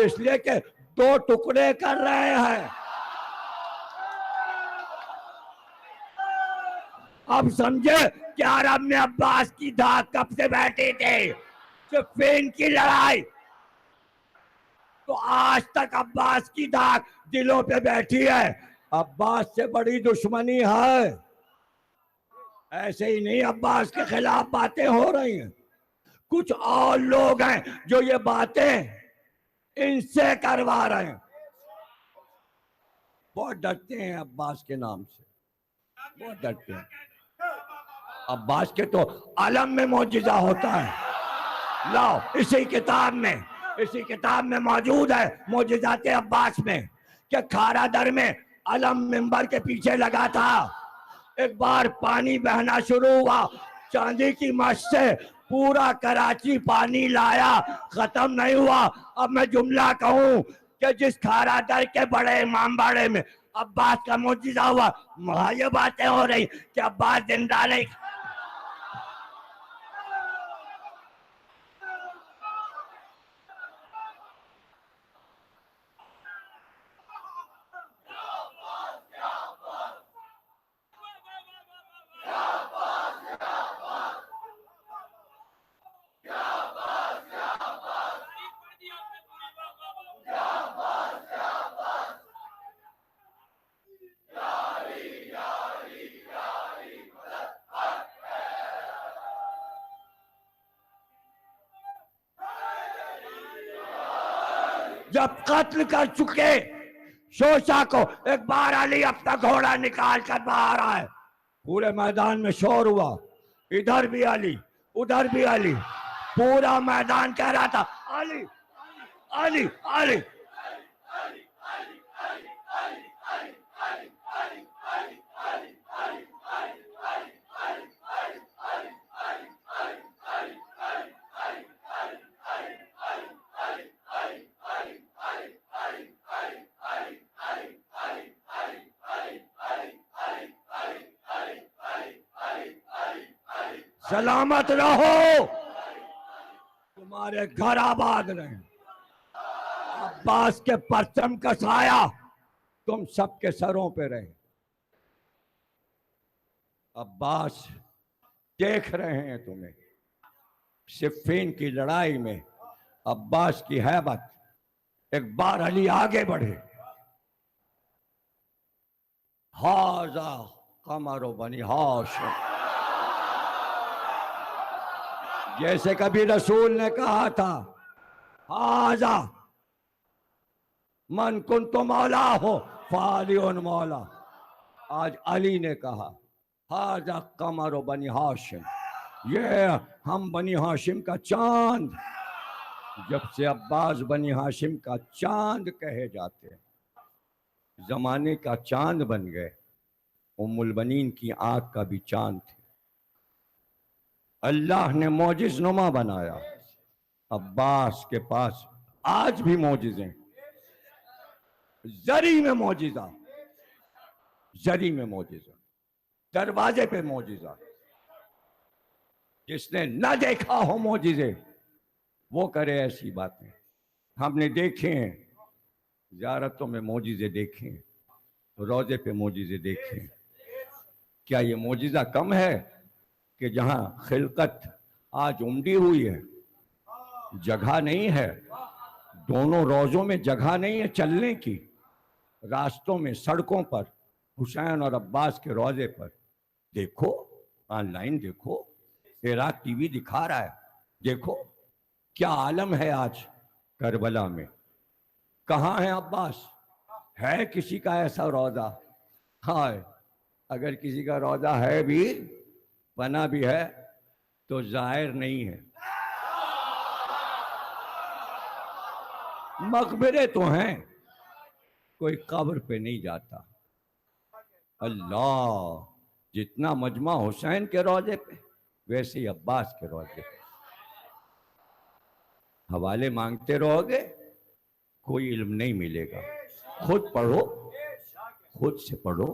اس لیے کہ دو ٹکڑے کر رہے ہیں۔ اب سمجھے کہ عرب میں عباس کی دھاک کب سے بیٹھی تھی؟ صفین کی لڑائی تو آج تک عباس کی دھاک دلوں پہ بیٹھی ہے۔ عباس سے بڑی دشمنی ہے، ایسے ہی نہیں عباس کے خلاف باتیں ہو رہی ہیں، کچھ اور لوگ ہیں جو یہ باتیں ان سے کروا رہے ہیں۔ بہت ڈرتے ہیں عباس کے نام سے، بہت ڈرتے ہیں۔ عباس کے تو عالم میں معجزہ ہوتا ہے، لاؤ اسی کتاب میں موجود ہے معجزات عباس میں، کہ کھارا در میں علم منبر کے پیچھے لگا تھا، ایک بار پانی بہنا شروع ہوا، چاندی کی مشق سے پورا کراچی پانی لایا، ختم نہیں ہوا۔ اب میں جملہ کہوں کہ جس کھارا در کے بڑے امام باڑے میں عباس کا معجزہ ہوا، وہاں یہ باتیں ہو رہی کہ عباس زندہ نہیں۔ جب قتل کر چکے شوشا کو، ایک بار علی اپنا گھوڑا نکال کر باہر آئے، پورے میدان میں شور ہوا، ادھر بھی علی ادھر بھی علی، پورا میدان کہہ رہا تھا علی علی علی۔ سلامت رہو، تمہارے گھر آباد رہیں، عباس کے پرچم کا سایہ تم سب کے سروں پہ رہے۔ عباس دیکھ رہے ہیں تمہیں، صفین کی لڑائی میں عباس کی ہیبت، ایک بار علی آگے بڑھے، ھذا قمر بنی ہاشم، جیسے کبھی رسول نے کہا تھا ھذا من کنت مولا ہو فعلی مولا، آج علی نے کہا ھذا قمر بنی ہاشم، یہ ہم بنی ہاشم کا چاند۔ جب سے عباس بنی ہاشم کا چاند کہے جاتے ہیں، زمانے کا چاند بن گئے، ام البنین کی آنکھ کا بھی چاند تھے۔ اللہ نے معجز نما بنایا، عباس کے پاس آج بھی معجزیں، زری میں معجزہ، زری میں معجزہ، دروازے پہ معجزہ۔ جس نے نہ دیکھا ہو معجزے وہ کرے ایسی باتیں۔ ہم نے دیکھے ہیں، زیارتوں میں معجزے دیکھے ہیں، روضے پہ معجزے دیکھے ہیں۔ کیا یہ معجزہ کم ہے کہ جہاں خلقت آج امڈی ہوئی ہے، جگہ نہیں ہے، دونوں روضوں میں جگہ نہیں ہے چلنے کی، راستوں میں سڑکوں پر حسین اور عباس کے روضے پر دیکھو، آن لائن دیکھو، عراق ٹی وی دکھا رہا ہے، دیکھو کیا عالم ہے آج کربلا میں۔ کہاں ہے عباس؟ ہے کسی کا ایسا روضہ؟ ہائے، اگر کسی کا روضہ ہے بھی، بنا بھی ہے، تو ظاہر نہیں ہے۔ مقبرے تو ہیں، کوئی قبر پہ نہیں جاتا۔ اللہ، جتنا مجمع حسین کے روضے پہ ویسے ہی عباس کے روضے پہ۔ حوالے مانگتے رہو گے کوئی علم نہیں ملے گا، خود پڑھو، خود سے پڑھو،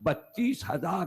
32,000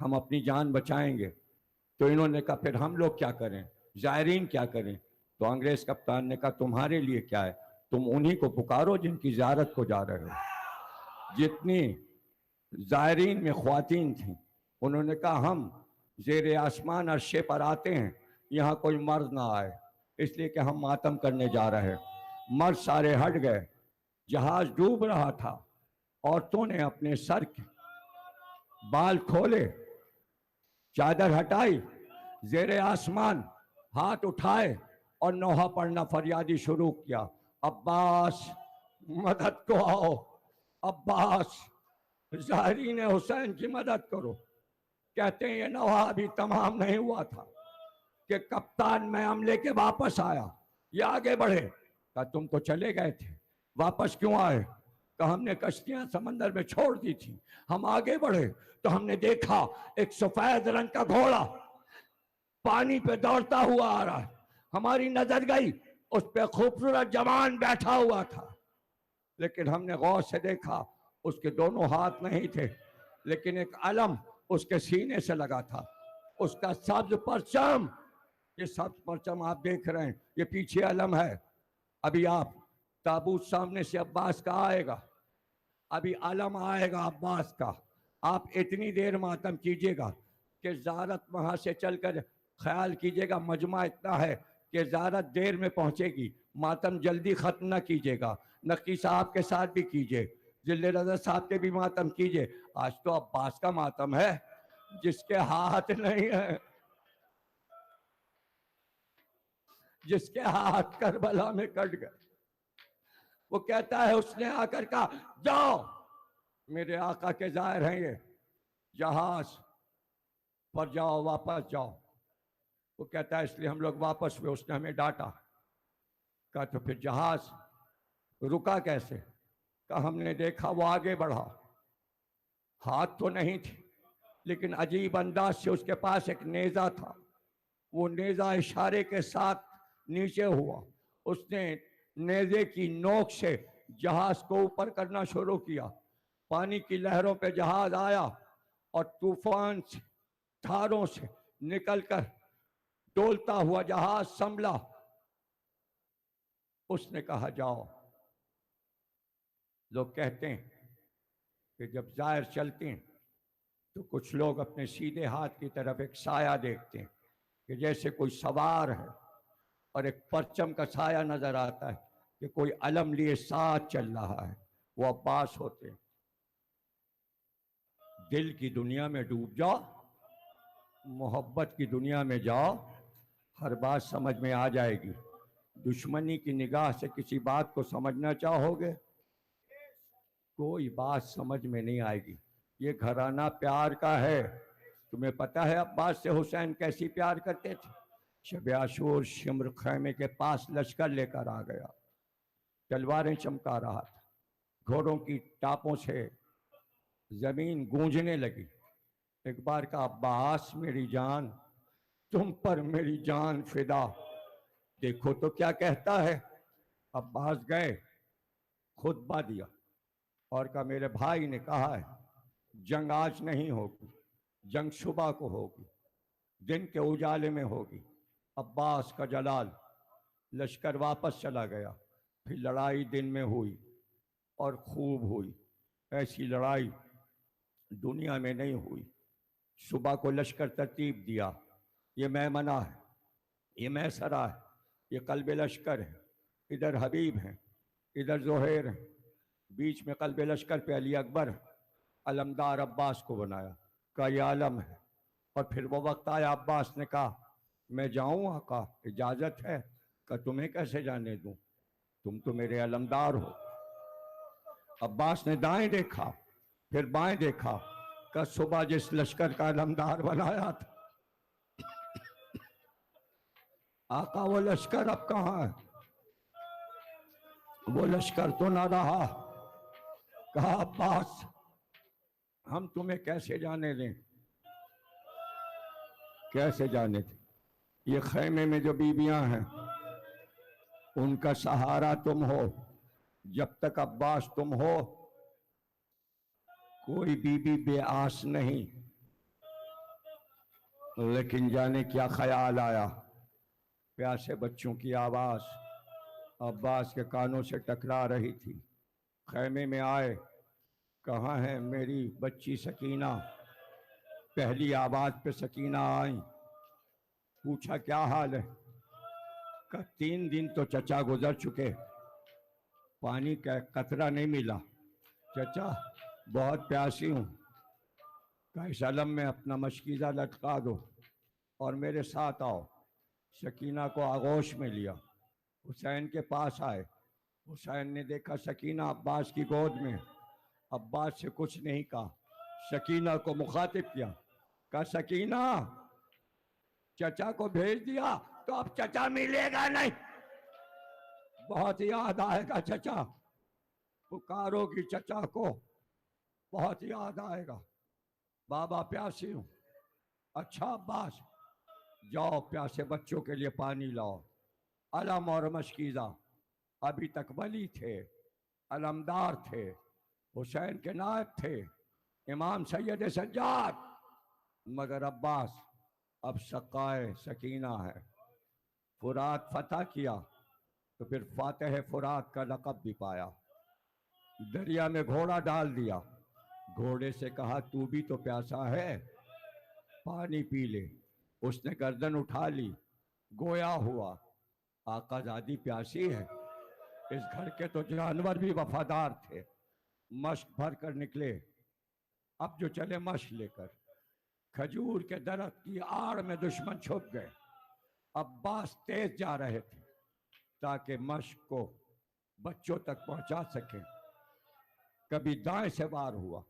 ہم اپنی جان بچائیں گے۔ تو انہوں نے کہا پھر ہم لوگ کیا کریں، زائرین کیا کریں؟ تو انگریز کپتان نے کہا تمہارے لیے کیا ہے، تم انہی کو پکارو جن کی زیارت کو جا رہے ہو۔ جتنی زائرین میں خواتین تھیں، انہوں نے کہا ہم زیر آسمان عرشے پر آتے ہیں، یہاں کوئی مرد نہ آئے، اس لیے کہ ہم ماتم کرنے جا رہے ہیں۔ مرد سارے ہٹ گئے، جہاز ڈوب رہا تھا، عورتوں نے اپنے سر کے بال کھولے، چادر ہٹائی، زیر آسمان ہاتھ اٹھائے اور نوحہ پڑھنا فریادی شروع کیا، عباس مدد کو آؤ، عباس زائرین حسین کی مدد کرو۔ کہتے ہیں یہ نوحہ ابھی تمام نہیں ہوا تھا کہ کپتان میں عملے کے واپس آیا، یہ آگے بڑھے۔ کہا تم تو چلے گئے تھے، واپس کیوں آئے؟ کہ ہم نے کشتیاں سمندر میں چھوڑ دی تھی، ہم آگے بڑھے تو ہم نے دیکھا ایک سفید رنگ کا گھوڑا پانی پہ دوڑتا ہوا آ رہا ہے، ہماری نظر گئی، اس پہ خوبصورت جوان بیٹھا ہوا تھا، لیکن ہم نے غور سے دیکھا اس کے دونوں ہاتھ نہیں تھے، لیکن ایک علم اس کے سینے سے لگا تھا، اس کا سبز پرچم، یہ سبز پرچم آپ دیکھ رہے ہیں، یہ پیچھے علم ہے۔ ابھی آپ تابوت سامنے سے عباس کا آئے گا، ابھی علم آئے گا عباس کا، آپ اتنی دیر ماتم کیجئے گا کہ زیارت وہاں سے چل کر خیال کیجئے گا مجمع اتنا ہے کہ زیارت دیر میں پہنچے گی، ماتم جلدی ختم نہ کیجئے گا، نقی صاحب کے ساتھ بھی کیجئے، ذل رضا صاحب کے بھی ماتم کیجئے۔ آج تو عباس کا ماتم ہے جس کے ہاتھ نہیں ہے، جس کے ہاتھ کربلا میں کٹ گئے۔ وہ کہتا ہے اس نے آ کر کہا جاؤ، میرے آقا کے ظاہر ہیں یہ، جہاز پر جاؤ، واپس جاؤ۔ وہ کہتا ہے اس لیے ہم لوگ واپس ہوئے، اس نے ہمیں ڈانٹا۔ کہا تو پھر جہاز رکا کیسے؟ کہا ہم نے دیکھا وہ آگے بڑھا، ہاتھ تو نہیں تھے لیکن عجیب انداز سے اس کے پاس ایک نیزہ تھا، وہ نیزہ اشارے کے ساتھ نیچے ہوا، اس نے نیزے کی نوک سے جہاز کو اوپر کرنا شروع کیا، پانی کی لہروں پہ جہاز آیا اور طوفان سے، دھاروں سے نکل کر ڈولتا ہوا جہاز سنبھلا۔ اس نے کہا جاؤ۔ لوگ کہتے ہیں کہ جب زائر چلتے ہیں تو کچھ لوگ اپنے سیدھے ہاتھ کی طرف ایک سایہ دیکھتے ہیں کہ جیسے کوئی سوار ہے، اور ایک پرچم کا سایہ نظر آتا ہے کہ کوئی علم لیے ساتھ چل رہا ہے، وہ عباس ہوتے ہیں۔ دل کی دنیا میں ڈوب جاؤ، محبت کی دنیا میں جاؤ، ہر بات سمجھ میں آ جائے گی۔ دشمنی کی نگاہ سے کسی بات کو سمجھنا چاہو گے، کوئی بات سمجھ میں نہیں آئے گی۔ یہ گھرانہ پیار کا ہے۔ تمہیں پتہ ہے عباس سے حسین کیسی پیار کرتے تھے؟ شب عاشور شمر خیمے کے پاس لشکر لے کر آ گیا، تلواریں چمکا رہا تھا، گھوڑوں کی ٹاپوں سے زمین گونجنے لگی۔ ایک بار کہا عباس میری جان، تم پر میری جان فدا، دیکھو تو کیا کہتا ہے۔ عباس گئے، خطبہ دیا اور کہا میرے بھائی نے کہا ہے جنگ آج نہیں ہوگی، جنگ صبح کو ہوگی، دن کے اجالے میں ہوگی۔ عباس کا جلال، لشکر واپس چلا گیا، پھر لڑائی دن میں ہوئی اور خوب ہوئی، ایسی لڑائی دنیا میں نہیں ہوئی۔ صبح کو لشکر ترتیب دیا، یہ میمنہ ہے، یہ میسرہ ہے، یہ قلب لشکر ہے، ادھر حبیب ہیں، ادھر زہیر ہیں، بیچ میں قلب لشکر پہ علی اکبر ہے۔ علمدار عباس کو بنایا، کہا یہ علم ہے۔ اور پھر وہ وقت آیا، عباس نے کہا میں جاؤں آقا، اجازت ہے؟ کہ تمہیں کیسے جانے دوں، تم تو میرے علمدار ہو۔ عباس نے دائیں دیکھا، پھر بائیں دیکھا، کہ صبح جس لشکر کا علمدار بنایا تھا آقا وہ لشکر اب کہاں ہے؟ وہ لشکر تو نہ رہا۔ کہا عباس ہم تمہیں کیسے جانے دیں، کیسے جانے دیں؟ یہ خیمے میں جو بیویاں ہیں ان کا سہارا تم ہو، جب تک عباس تم ہو کوئی بی بی بے آس نہیں۔ لیکن جانے کیا خیال آیا، پیاسے بچوں کی آواز عباس کے کانوں سے ٹکرا رہی تھی۔ خیمے میں آئے، کہاں ہے میری بچی سکینہ؟ پہلی آواز پہ سکینہ آئیں، پوچھا کیا حال ہے؟ کہ 3 دن تو چچا گزر چکے، پانی کا ایک قطرہ نہیں ملا، چچا بہت پیاسی ہوں، کہ اس علم میں اپنا مشکیزہ لٹکا دو اور میرے ساتھ آؤ۔ سکینہ کو آغوش میں لیا، حسین کے پاس آئے۔ حسین نے دیکھا سکینہ عباس کی گود میں، عباس سے کچھ نہیں کہا، سکینہ کو مخاطب کیا، کہا سکینہ چچا کو بھیج دیا تو اب چچا ملے گا نہیں، بہت یاد آئے گا چچا، پکارو گی چچا کو، بہت یاد آئے گا، بابا پیاسی ہوں۔ اچھا عباس، جاؤ پیاسے بچوں کے لیے پانی لاؤ۔ علم اور مشکیزہ ابھی تک ولی تھے، علمدار تھے، حسین کے نائب تھے، امام سید سجاد، مگر عباس اب سقائے سکینہ ہے۔ فرات فتح کیا تو پھر فاتح فرات کا لقب بھی پایا۔ دریا میں گھوڑا ڈال دیا، گھوڑے سے کہا تو بھی تو پیاسا ہے، پانی پی لے۔ اس نے گردن اٹھا لی، گویا ہوا آقا زادی پیاسی ہے۔ اس گھر کے تو جانور بھی وفادار تھے، مشک بھر کر نکلے، اب جو چلے مشک لے کر۔ کھجور کے درخت کی آڑ میں دشمن چھپ گئے، عباس تیز جا رہے تھے تاکہ مشک کو بچوں تک پہنچا سکیں۔ کبھی دائیں سے وار ہوا،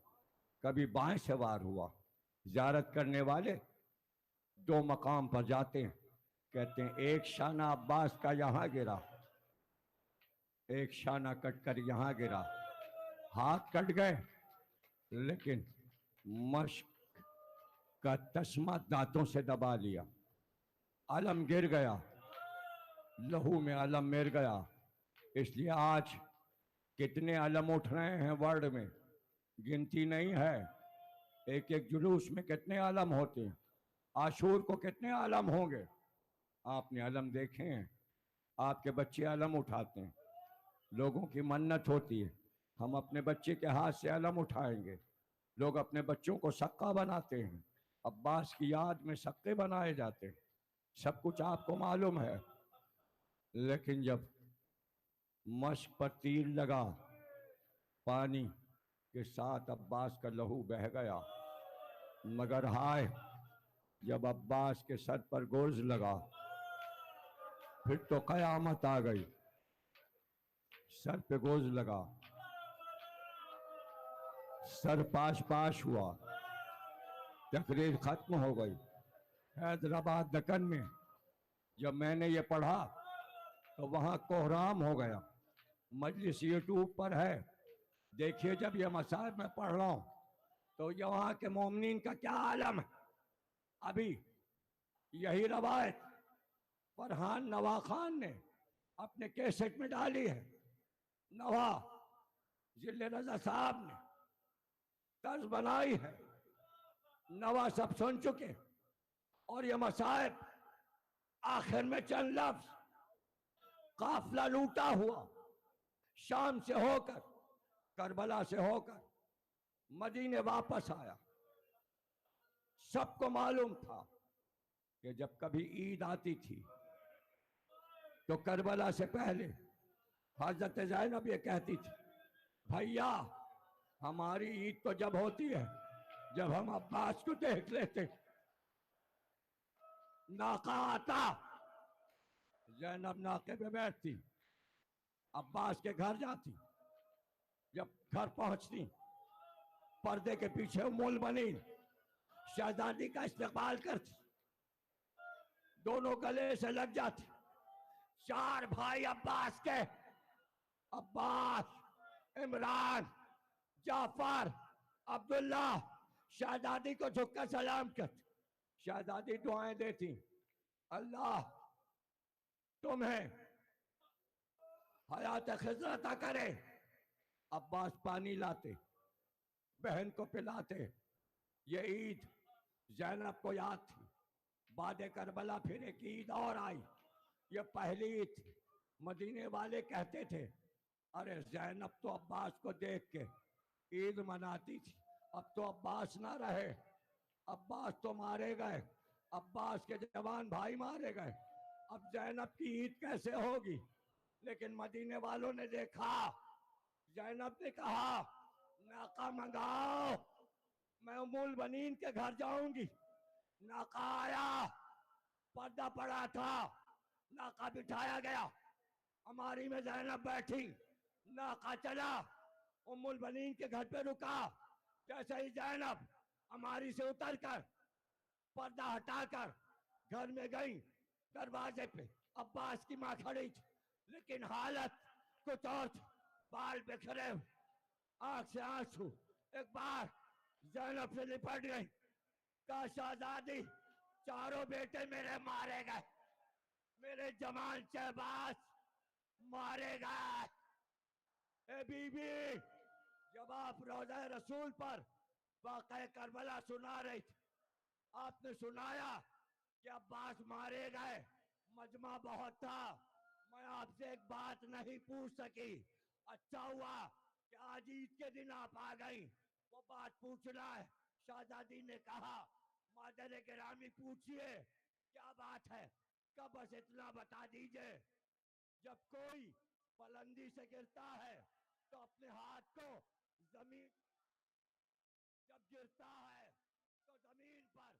کبھی بائیں سے وار ہوا۔ زیارت کرنے والے 2 مقام پر جاتے ہیں، کہتے ہیں ایک شانہ عباس کا یہاں گرا، ایک شانہ کٹ کر یہاں گرا، ہاتھ کٹ گئے لیکن مشک کا تسمہ دانتوں سے دبا لیا، علم گر گیا، لہو میں علم مر گیا۔ اس لیے آج کتنے علم اٹھ رہے ہیں ورلڈ میں، گنتی نہیں ہے۔ ایک ایک جلوس میں کتنے علم ہوتے ہیں، عاشور کو کتنے علم ہوں گے۔ آپ نے علم دیکھے ہیں، آپ کے بچے علم اٹھاتے ہیں، لوگوں کی منت ہوتی ہے ہم اپنے بچے کے ہاتھ سے علم اٹھائیں گے، لوگ اپنے بچوں کو سکہ بناتے ہیں، عباس کی یاد میں سکے بنائے جاتے ہیں، سب کچھ آپ کو معلوم ہے۔ لیکن جب مشک پر تیر لگا، پانی کے ساتھ عباس کا لہو بہہ گیا، مگر ہائے جب عباس کے سر پر گرز لگا پھر تو قیامت آ گئی۔ سر پہ گرز لگا، سر پاش پاش ہوا، تقریر ختم ہو گئی۔ حیدرآباد دکن میں جب میں نے یہ پڑھا تو وہاں کوہرام ہو گیا۔ مجلس یوٹیوب پر ہے، دیکھیے جب یہ مصائب میں پڑھ رہا ہوں تو یہاں کے مومنین کا کیا عالم ہے۔ ابھی یہی روایت فرحان نوا خان نے اپنے کیسٹ میں ڈالی ہے، نوا ضلع رضا صاحب نے طرز بنائی ہے، نوا سب سن چکے، اور یہ مصائب آخر میں چند لفظ، قافلہ لوٹا ہوا شام سے ہو کر، کربلا سے ہو کر مدینے واپس آیا۔ سب کو معلوم تھا کہ جب کبھی عید آتی تھی تو کربلا سے پہلے حضرت زینب یہ کہتی تھی بھیا ہماری عید تو جب ہوتی ہے جب ہم عباس کو دیکھ لیتے، ناقہ آتا، زینب ناقے پہ بیٹھتی، عباس کے گھر جاتی، جب گھر پہنچتی پردے کے پیچھے ام المؤمنین شہزادی کا استقبال کرتی، دونوں گلے سے لگ جاتی۔ 4 بھائی عباس کے، عباس، عمران، جعفر، عبداللہ، شہزادی کو جھک کر سلام کرتی، شہزادی دعائیں دیتی، اللہ تمہیں حیات خضر عطا کرے۔ عباس پانی لاتے، بہن کو پلاتے۔ یہ عید زینب کو یاد تھی، بعد کربلا پھر ایک عید اور آئی، یہ پہلی عید تھی۔ مدینے والے کہتے تھے ارے زینب تو عباس کو دیکھ کے عید مناتی تھی، اب تو عباس نہ رہے، عباس تو مارے گئے، عباس کے جوان بھائی مارے گئے، اب زینب کی عید کیسے ہوگی؟ لیکن مدینے والوں نے دیکھا، زینب نے کہا ناقہ منگاؤ، میں ام البنین کے گھر جاؤں گی۔ ناقہ آیا، پردہ پڑا تھا، ناقہ بٹھایا گیا، ہماری میں زینب بیٹھی، ناقہ چلا، ام البنین کے گھر پہ رکا۔ جیسے ہی زینب ہماری سے اتر کر پردہ ہٹا کر گھر میں گئی، دروازے پہ عباس کی ماں کھڑی تھی، لیکن حالت کچھ اور تھی، بال بکھرے ہوئے، آنکھ سے آنسو۔ ایک بار زینب سے لپٹ گئی، کہا شہزادی چاروں بیٹے میرے مارے گئے، میرے جوان شہباز مارے گئے۔ اے بی بی، جب آپ روضہ رسول پر واقعہ کربلا سنا رہی تھی، آپ نے سنایا کہ عباس مارے گئے، مجمع بہت تھا، میں آپ سے ایک بات نہیں پوچھ سکی، اچھا ہوا کہ آج عید کے دن آپ آ گئیں، وہ بات پوچھنا ہے۔ شہزادی نے کہا مادر گرامی پوچھئے کیا بات ہے، کب بس اتنا بتا دیجئے۔ جب کوئی بلندی سے گرتا ہے تو اپنے ہاتھ کو زمین، جب گرتا ہے تو زمین پر